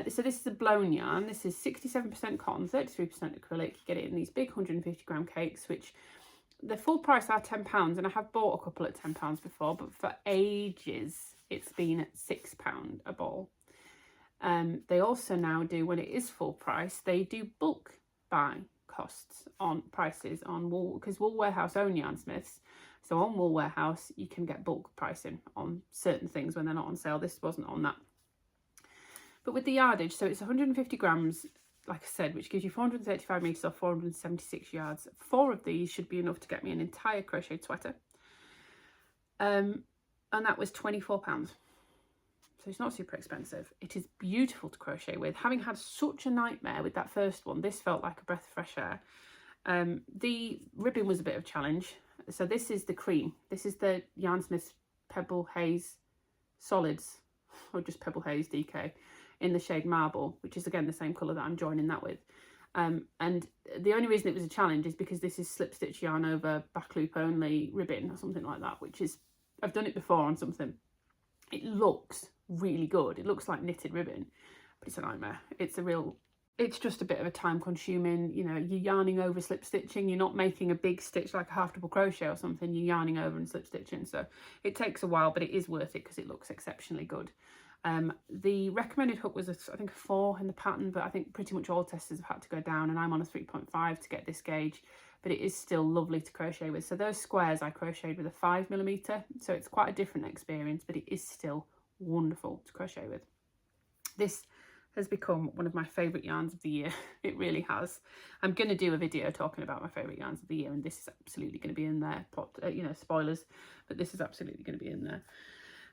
So this is a blown yarn. This is 67% cotton, 33% acrylic. You get it in these big 150 gram cakes, which the full price are £10, and I have bought a couple at £10 before, but for ages it's been at £6 a ball. They also now do, when it is full price, they do bulk buy costs on prices on wool, because Wool Warehouse own Yarn Smiths. So on Wool Warehouse you can get bulk pricing on certain things when they're not on sale. This wasn't on that. But with the yardage, so it's 150 grams, like I said, which gives you 435 metres or 476 yards. 4 of these should be enough to get me an entire crocheted sweater. And that was £24. So it's not super expensive. It is beautiful to crochet with. Having had such a nightmare with that first one, this felt like a breath of fresh air. The ribbon was a bit of a challenge. So this is the cream. This is the Yarn Smith's Pebble Haze Solids, or just Pebble Haze DK, in the shade Marble, which is again the same colour that I'm joining that with. And the only reason it was a challenge is because this is slip stitch yarn over back loop only ribbon or something like that, which is, I've done it before on something. It looks really good. It looks like knitted ribbon, but it's a nightmare. It's just a bit of a time consuming, you know, you're yarning over slip stitching. You're not making a big stitch like a half double crochet or something. You're yarning over and slip stitching. So it takes a while, but it is worth it because it looks exceptionally good. The recommended hook was I think a 4 in the pattern, but I think pretty much all testers have had to go down, and I'm on a 3.5 to get this gauge, but it is still lovely to crochet with. So those squares I crocheted with a 5mm, so it's quite a different experience, but it is still wonderful to crochet with. This has become one of my favourite yarns of the year. It really has. I'm going to do a video talking about my favourite yarns of the year, and this is absolutely going to be in there. You know, spoilers, but this is absolutely going to be in there.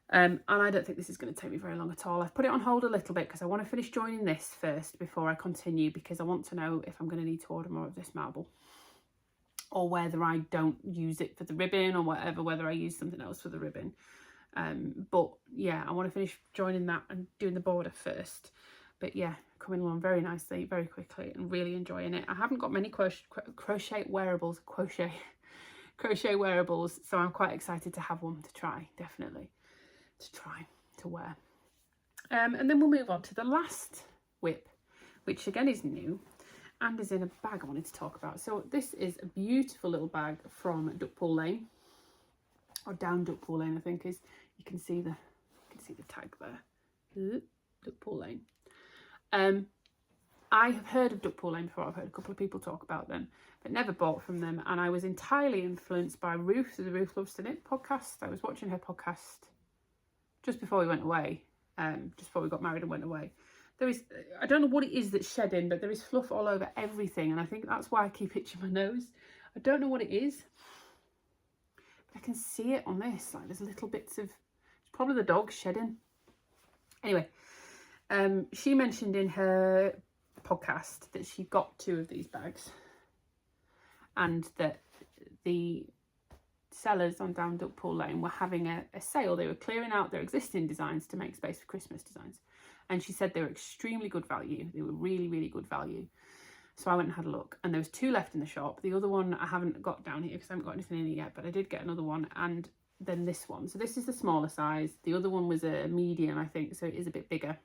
And I don't think this is going to take me very long at all. I've put it on hold a little bit because I want to finish joining this first before I continue, because I want to know if I'm going to need to order more of this marble, or whether I don't use it for the ribbon or whatever, whether I use something else for the ribbon. But yeah, I want to finish joining that and doing the border first. But yeah, coming along very nicely, very quickly, and really enjoying it. I haven't got many crochet wearables, so I'm quite excited to have one to try, definitely. To wear. And then we'll move on to the last whip, which again is new and is in a bag I wanted to talk about. So this is a beautiful little bag from Duckpool Lane, or down Duckpool Lane, I think is. You can see the tag there. Duckpool Lane. I have heard of Duckpool Lane before. I've heard a couple of people talk about them, but never bought from them. And I was entirely influenced by Ruth, the Ruth Loves to Knit podcast. I was watching her podcast just before we went away, just before we got married and went away. There is, I don't know what it is that's shedding, but there is fluff all over everything, and I think that's why I keep itching my nose. I don't know what it is, but I can see it on this, like there's little bits of, it's probably the dog shedding. Anyway, she mentioned in her podcast that she got 2 of these bags, and that the sellers on down Duckpool Lane were having a sale. They were clearing out their existing designs to make space for Christmas designs, and she said they were extremely good value. They were really, really good value. So I went and had a look, and there was 2 left in the shop. The other one I haven't got down here because I haven't got anything in it yet, but I did get another one, and then this one. So this is the smaller size. The other one was a medium, I think, so it is a bit bigger.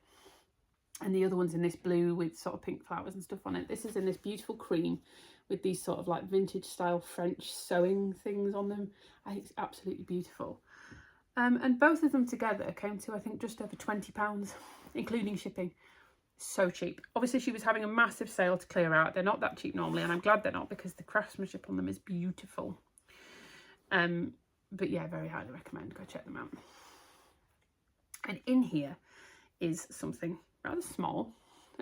And the other one's in this blue with sort of pink flowers and stuff on it. This is in this beautiful cream with these sort of like vintage style French sewing things on them. I think it's absolutely beautiful. And both of them together came to, I think, just over £20, including shipping. So cheap. Obviously she was having a massive sale to clear out. They're not that cheap normally, and I'm glad they're not, because the craftsmanship on them is beautiful. But yeah, very highly recommend. Go check them out. And in here is something rather small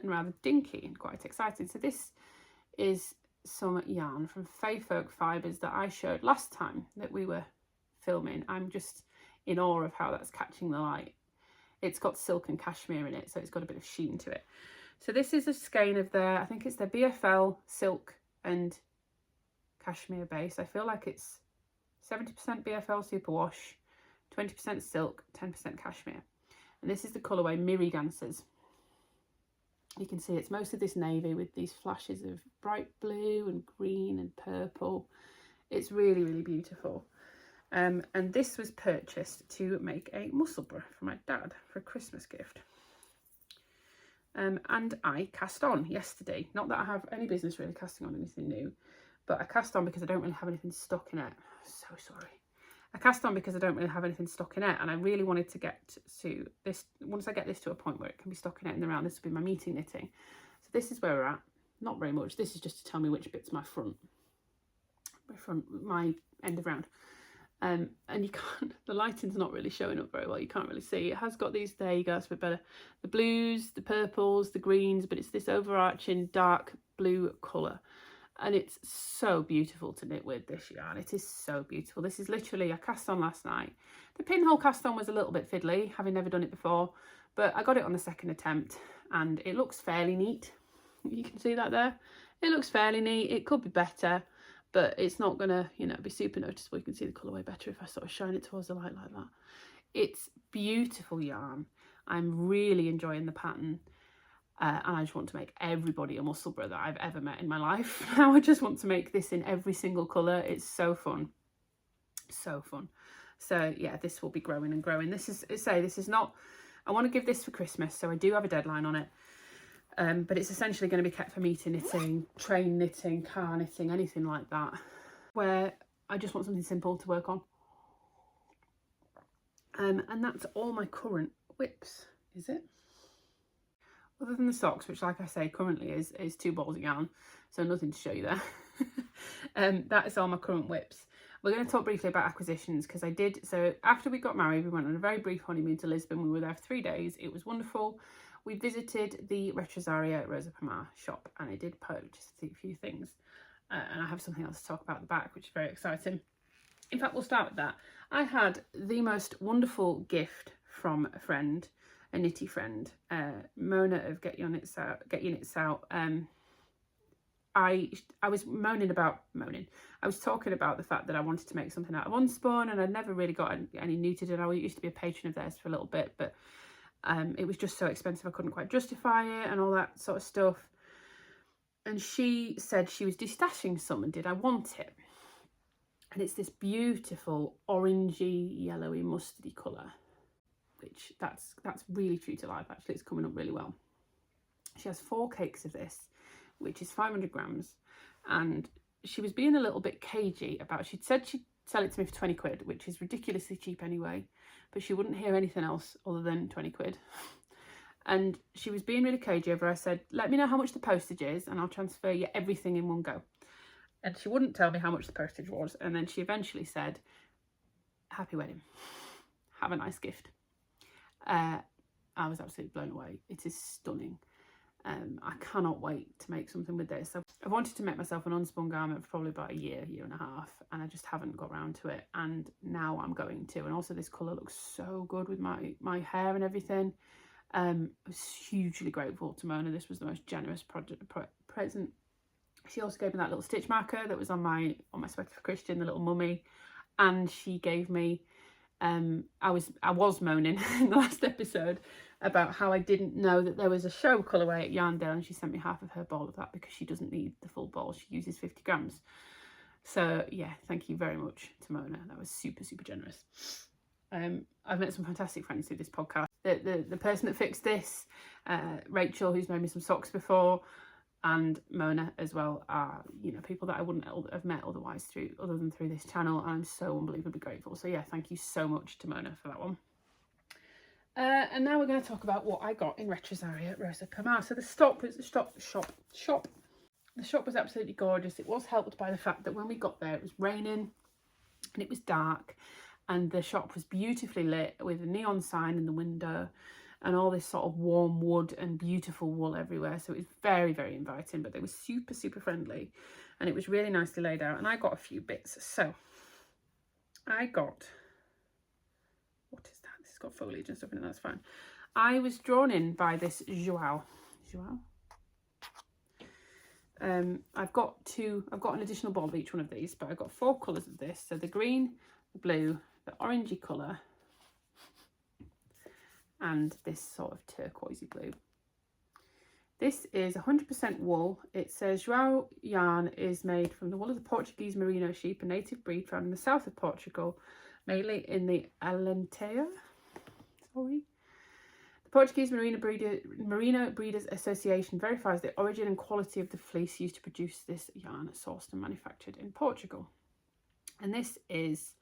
and rather dinky and quite exciting. So this is some yarn from Fae Folk Fibres that I showed last time that we were filming. I'm just in awe of how that's catching the light. It's got silk and cashmere in it, so it's got a bit of sheen to it. So this is a skein of their, I think it's their BFL silk and cashmere base. I feel like it's 70% BFL superwash, 20% silk, 10% cashmere. And this is the colourway Miri Dancers. You can see it's most of this navy with these flashes of bright blue and green and purple. It's really, really beautiful. And this was purchased to make a Musselburgh for my dad for a Christmas gift. And I cast on yesterday. Not that I have any business really casting on anything new, but I cast on because I don't really have anything stuck in it. I'm so sorry. I cast on because I don't really have anything stuck in it, and I really wanted to get to this. Once I get this to a point where it can be stuck in it and around, this will be my meeting knitting. So this is where we're at. Not very much. This is just to tell me which bit's my end of round. And you can't, the lighting's not really showing up very well. You can't really see. It has got these, there you go, it's a bit better. The blues, the purples, the greens, but it's this overarching dark blue colour. And it's so beautiful to knit with, this yarn. It is so beautiful. This is literally, I cast on last night. The pinhole cast on was a little bit fiddly, having never done it before, but I got it on the second attempt and it looks fairly neat. You can see that there. It looks fairly neat. It could be better, but it's not gonna, you know, be super noticeable. You can see the colourway better if I sort of shine it towards the light like that. It's beautiful yarn. I'm really enjoying the pattern. And I just want to make everybody a Musselburgh that I've ever met in my life. Now I just want to make this in every single colour. It's so fun. So fun. So yeah, this will be growing and growing. This is not, I want to give this for Christmas, so I do have a deadline on it. But it's essentially going to be kept for meeting knitting, train knitting, car knitting, anything like that, where I just want something simple to work on. And that's all my current whips, is it? Other than the socks, which like I say currently is 2 balls of yarn, so nothing to show you there. That is all my current whips. We're going to talk briefly about acquisitions, because I did, so after we got married we went on a very brief honeymoon to Lisbon. We were there for 3 days. It was wonderful. We visited the Retrosaria Rosa Pomar shop and I did purchase a few things, and I have something else to talk about at the back, which is very exciting. In fact, we'll start with that. I had the most wonderful gift from a friend, a knitty friend, Mona of Get Your Knits Out. I was I was talking about the fact that I wanted to make something out of unspun, and I'd never really got any knitted, and I used to be a patron of theirs for a little bit, but it was just so expensive I couldn't quite justify it and all that sort of stuff. And she said she was destashing some and did I want it? And it's this beautiful orangey, yellowy, mustardy colour, which that's really true to life. Actually, it's coming up really well. She has 4 cakes of this, which is 500 grams, and she was being a little bit cagey about, she'd said she'd sell it to me for 20 quid, which is ridiculously cheap anyway, but she wouldn't hear anything else other than 20 quid. And she was being really cagey over. I said, let me know how much the postage is and I'll transfer you everything in one go. And she wouldn't tell me how much the postage was, and then she eventually said, happy wedding, have a nice gift. I was absolutely blown away. It is stunning. I cannot wait to make something with this. I've wanted to make myself an unspun garment for probably about a year and a half, and I just haven't got around to it, and now I'm going to. And also this colour looks so good with my hair and everything. I was hugely grateful to Mona. This was the most generous present. She also gave me that little stitch marker that was on my sweater for Christian, the little mummy, and she gave me I was moaning in the last episode about how I didn't know that there was a show colourway at Yarndale, and she sent me half of her ball of that because she doesn't need the full ball. She uses 50 grams. So yeah, thank you very much to Mona. That was super, super generous. I've met some fantastic friends through this podcast. The person that fixed this, Rachel, who's made me some socks before, and Mona as well, are, you know, people that I wouldn't have met otherwise other than through this channel. I'm so unbelievably grateful. So yeah, thank you so much to Mona for that one. And now we're going to talk about what I got in Retrosaria Rosa Pomar. So the shop was absolutely gorgeous. It was helped by the fact that when we got there it was raining and it was dark, and the shop was beautifully lit with a neon sign in the window, and all this sort of warm wood and beautiful wool everywhere. So it was very, very inviting, but they were super, super friendly, and it was really nicely laid out. And I got a few bits. So I got, what is that? This has got foliage and stuff in it, that's fine. I was drawn in by this Joao. I've got an additional ball of each one of these, but I've got 4 colours of this. So the green, the blue, the orangey colour, and this sort of turquoisey blue. This is 100% wool. It says Joao yarn is made from the wool of the Portuguese merino sheep, a native breed found in the south of Portugal, mainly in the Alentejo. The Portuguese Merino Breeders Association verifies the origin and quality of the fleece used to produce this yarn, sourced and manufactured in Portugal. And this is,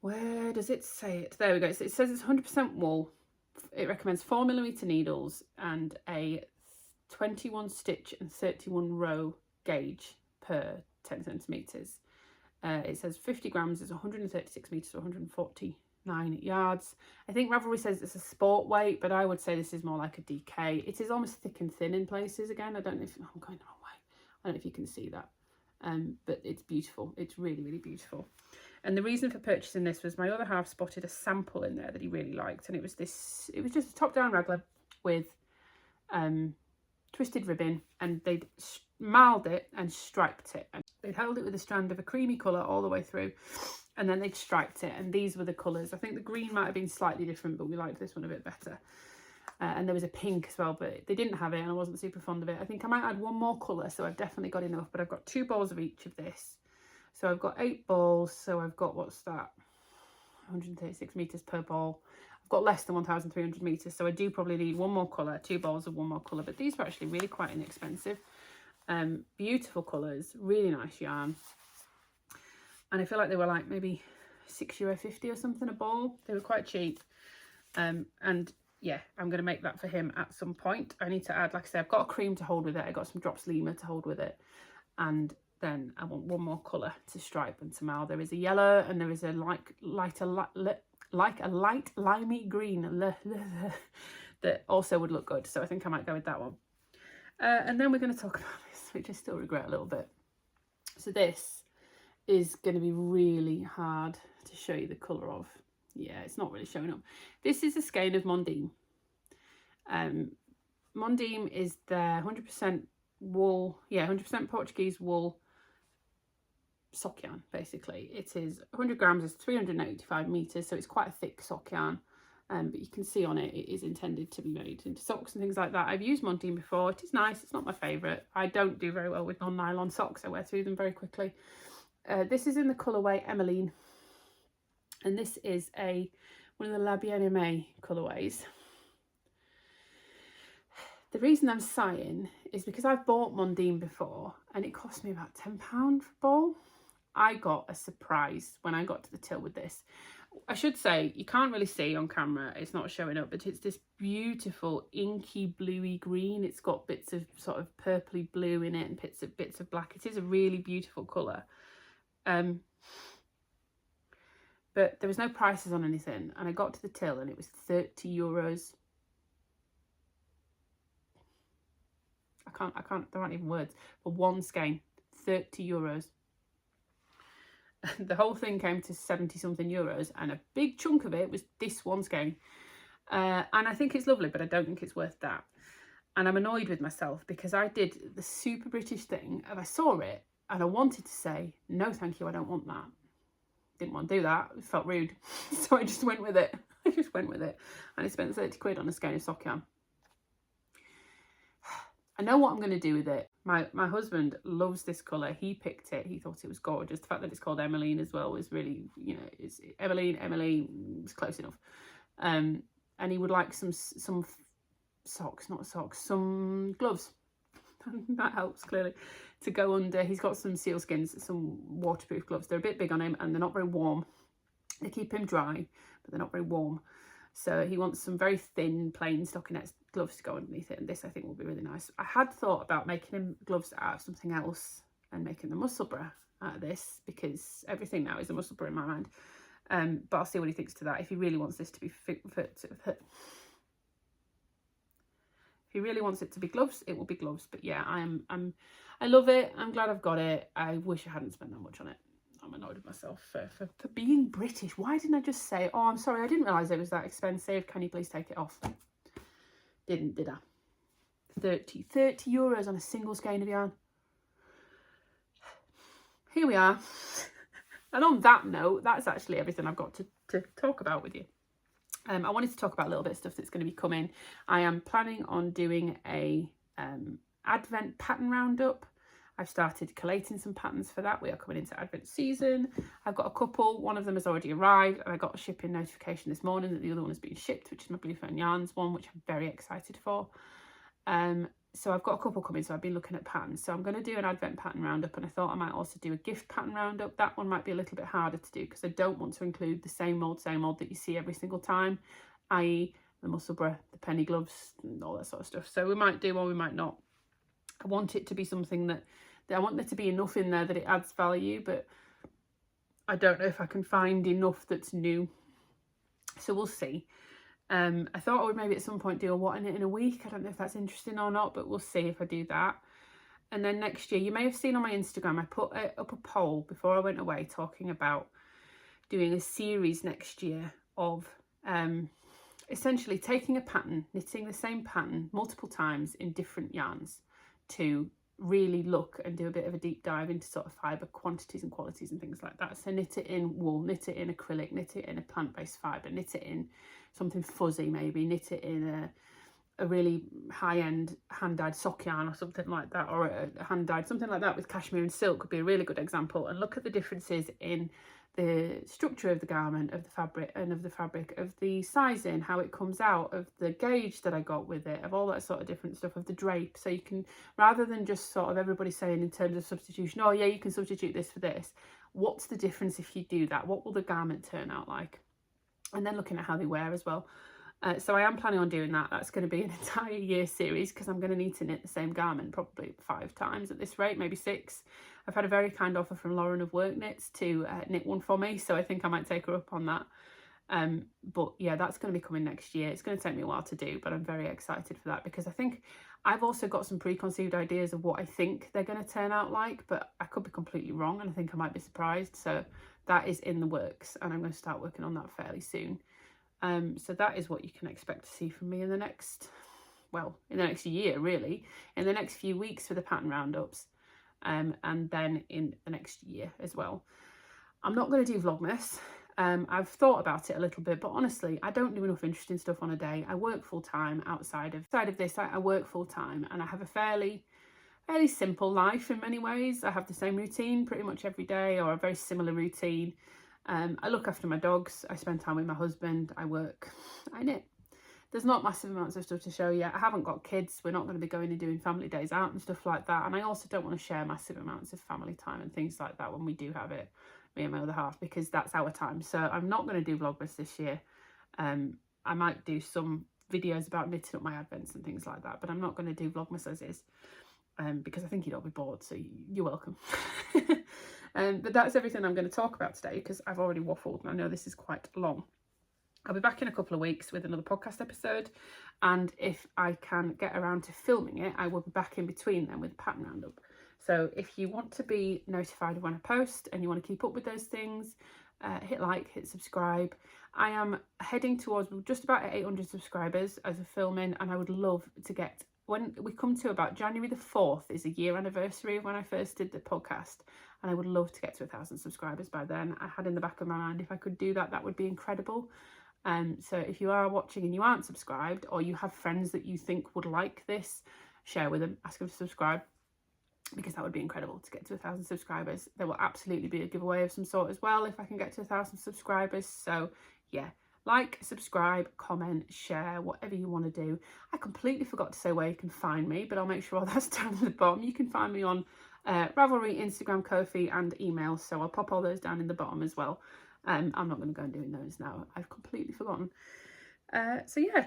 where does it say it? There we go. So it says it's 100% wool. It recommends 4mm needles and a 21 stitch and 31 row gauge per 10 centimetres. It says 50 grams is 136 metres or 149 yards. I think Ravelry says it's a sport weight, but I would say this is more like a DK. It is almost thick and thin in places again. I don't know if I'm going the wrong way. I don't know if you can see that. But it's beautiful. It's really, really beautiful. And the reason for purchasing this was my other half spotted a sample in there that he really liked, and it was just a top-down raglan with twisted ribbon, and they'd marled it and striped it, and they'd held it with a strand of a creamy colour all the way through, and then they'd striped it, and these were the colours. I think the green might have been slightly different, but we liked this one a bit better. And there was a pink as well, but they didn't have it and I wasn't super fond of it. I think I might add one more colour, so I've definitely got enough, but I've got 2 balls of each of this. So I've got 8 balls, so I've got, what's that, 136 metres per ball. I've got less than 1,300 metres, so I do probably need one more colour, 2 balls of one more colour, but these were actually really quite inexpensive. Beautiful colours, really nice yarn. And I feel like they were like maybe €6.50 or something a ball. They were quite cheap. And yeah, I'm going to make that for him at some point. I need to add, like I said, I've got a cream to hold with it. I got some drops Lima to hold with it. And then I want one more colour to stripe and to marl. There is a yellow and there is a light limey green that also would look good. So I think I might go with that one. And then we're going to talk about this, which I still regret a little bit. So this is going to be really hard to show you the colour of. Yeah, it's not really showing up. This is a skein of Mondim. Mondim is their 100% wool, 100% Portuguese wool sock yarn, basically. It is 100 grams, is 385 metres, so it's quite a thick sock yarn. But you can see on it, it is intended to be made into socks and things like that. I've used Mondim before. It is nice. It's not my favourite. I don't do very well with non-nylon socks. I wear through them very quickly. This is in the colourway Emmeline. And this is one of the La Bien-Aimée colourways. The reason I'm sighing is because I've bought Mondim before and it cost me about £10 for a ball. I got a surprise when I got to the till with this. I should say, you can't really see on camera, it's not showing up, but it's this beautiful inky bluey green. It's got bits of sort of purpley blue in it and bits of black. It is a really beautiful colour. But there was no prices on anything, and I got to the till and it was €30. I can't, there aren't even words, for one skein, €30. The whole thing came to 70 something euros, and a big chunk of it was this one skein. And I think it's lovely, but I don't think it's worth that. And I'm annoyed with myself because I did the super British thing and I saw it and I wanted to say, no, thank you, I don't want that. Didn't want to do that, it felt rude. So I just went with it. And I spent 30 quid on a skein of sock yarn. I know what I'm going to do with it. My husband loves this colour. He picked it. He thought it was gorgeous. The fact that it's called Emmeline as well is really, you know, it's Emmeline, it's close enough. And he would like some socks, not socks, some gloves. That helps clearly to go under. He's got some sealskins, some waterproof gloves. They're a bit big on him and they're not very warm. They keep him dry, but they're not very warm. So he wants some very thin, plain stockinette gloves to go underneath it. And this, I think, will be really nice. I had thought about making him gloves out of something else and making the Musselburgh out of this, because everything now is a Musselburgh in my mind. But I'll see what he thinks to that. If he really wants this to be if he really wants it to be gloves, it will be gloves. But yeah, I love it. I'm glad I've got it. I wish I hadn't spent that much on it. I'm annoyed with myself for being British. Why didn't I just say, oh, I'm sorry, I didn't realise it was that expensive. Can you please take it off? Didn't, did I? 30 euros on a single skein of yarn. Here we are. And on that note, that's actually everything I've got to talk about with you. I wanted to talk about a little bit of stuff that's going to be coming. I am planning on doing a Advent pattern roundup. I've started collating some patterns for that. We are coming into Advent season. I've got a couple. One of them has already arrived, and I got a shipping notification this morning that the other one has been shipped, which is my Blue Fern Yarns one, which I'm very excited for. So I've got a couple coming, so I've been looking at patterns. So I'm going to do an Advent pattern roundup, and I thought I might also do a gift pattern roundup. That one might be a little bit harder to do because I don't want to include the same old that you see every single time, i.e. the Musselburgh, the penny gloves, and all that sort of stuff. So we might do or we might not. I want it to be something that I want there to be enough in there that it adds value, but I don't know if I can find enough that's new. So we'll see. I thought I would maybe at some point do a what in it in a week. I don't know if that's interesting or not, but we'll see if I do that. And then next year, you may have seen on my Instagram, I put up a poll before I went away talking about doing a series next year of essentially taking a pattern, knitting the same pattern multiple times in different yarns to really look and do a bit of a deep dive into sort of fibre quantities and qualities and things like that. So knit it in wool, knit it in acrylic, knit it in a plant-based fibre, knit it in something fuzzy maybe, knit it in a really high-end hand-dyed sock yarn or something like that, or a hand-dyed something like that with cashmere and silk would be a really good example. And look at the differences in the structure of the garment, of the fabric, of the sizing, how it comes out, of the gauge that I got with it, of all that sort of different stuff, of the drape. So you can, rather than just sort of everybody saying in terms of substitution, oh yeah, you can substitute this for this, what's the difference if you do that? What will the garment turn out like? And then looking at how they wear as well. So I am planning on doing that. That's going to be an entire year series because I'm going to need to knit the same garment probably 5 times at this rate, maybe 6. I've had a very kind offer from Lauren of Vertknit to knit one for me, so I think I might take her up on that. But yeah, that's going to be coming next year. It's going to take me a while to do, but I'm very excited for that because I think I've also got some preconceived ideas of what I think they're going to turn out like, but I could be completely wrong and I think I might be surprised. So that is in the works and I'm going to start working on that fairly soon. So that is what you can expect to see from me in the next, well, in the next year really, in the next few weeks for the pattern roundups, and then in the next year as well. I'm not going to do Vlogmas. I've thought about it a little bit, but honestly, I don't do enough interesting stuff on a day. I work full time outside of this. I work full time and I have a fairly simple life in many ways. I have the same routine pretty much every day, or a very similar routine. I look after my dogs, I spend time with my husband, I work, I knit. There's not massive amounts of stuff to show yet. I haven't got kids, we're not going to be going and doing family days out and stuff like that. And I also don't want to share massive amounts of family time and things like that when we do have it, me and my other half, because that's our time. So I'm not going to do Vlogmas this year. I might do some videos about knitting up my advents and things like that, but I'm not going to do Vlogmas as is. Because I think you'd all be bored, so you're welcome. But that's everything I'm going to talk about today because I've already waffled and I know this is quite long. I'll be back in a couple of weeks with another podcast episode, and if I can get around to filming it, I will be back in between them with a pattern roundup. So if you want to be notified when I post and you want to keep up with those things, hit like, hit subscribe. I am heading towards just about 800 subscribers as a filming, and I would love to get, when we come to about January the 4th is a year anniversary of when I first did the podcast, and I would love to get to 1,000 subscribers by then. I had in the back of my mind, if I could do that, that would be incredible. So if you are watching and you aren't subscribed, or you have friends that you think would like this, share with them, ask them to subscribe, because that would be incredible to get to 1,000 subscribers. There will absolutely be a giveaway of some sort as well if I can get to 1,000 subscribers. So yeah, like, subscribe, comment, share, whatever you want to do. I completely forgot to say where you can find me, but I'll make sure that's down at the bottom. You can find me on Ravelry, Instagram, Ko-fi and email, so I'll pop all those down in the bottom as well. I'm not going to go and doing those now. I've completely forgotten. So yeah,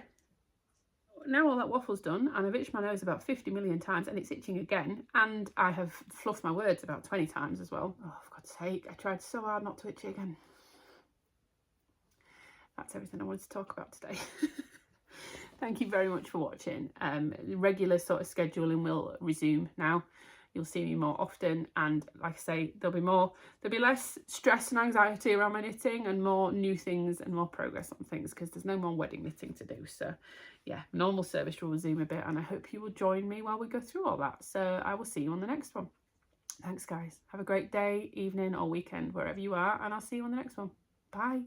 now all that waffle's done, and I've itched my nose about 50 million times and it's itching again, and I have fluffed my words about 20 times as well. Oh, for God's sake, I tried so hard not to itch it again. that's everything I wanted to talk about today. Thank you very much for watching. Regular sort of scheduling will resume now. You'll see me more often, and like I say, there'll be less stress and anxiety around my knitting, and more new things and more progress on things, because there's no more wedding knitting to do. So yeah, normal service will resume a bit, and I hope you will join me while we go through all that. So I will see you on the next one. Thanks guys. Have a great day, evening or weekend, wherever you are, and I'll see you on the next one. Bye.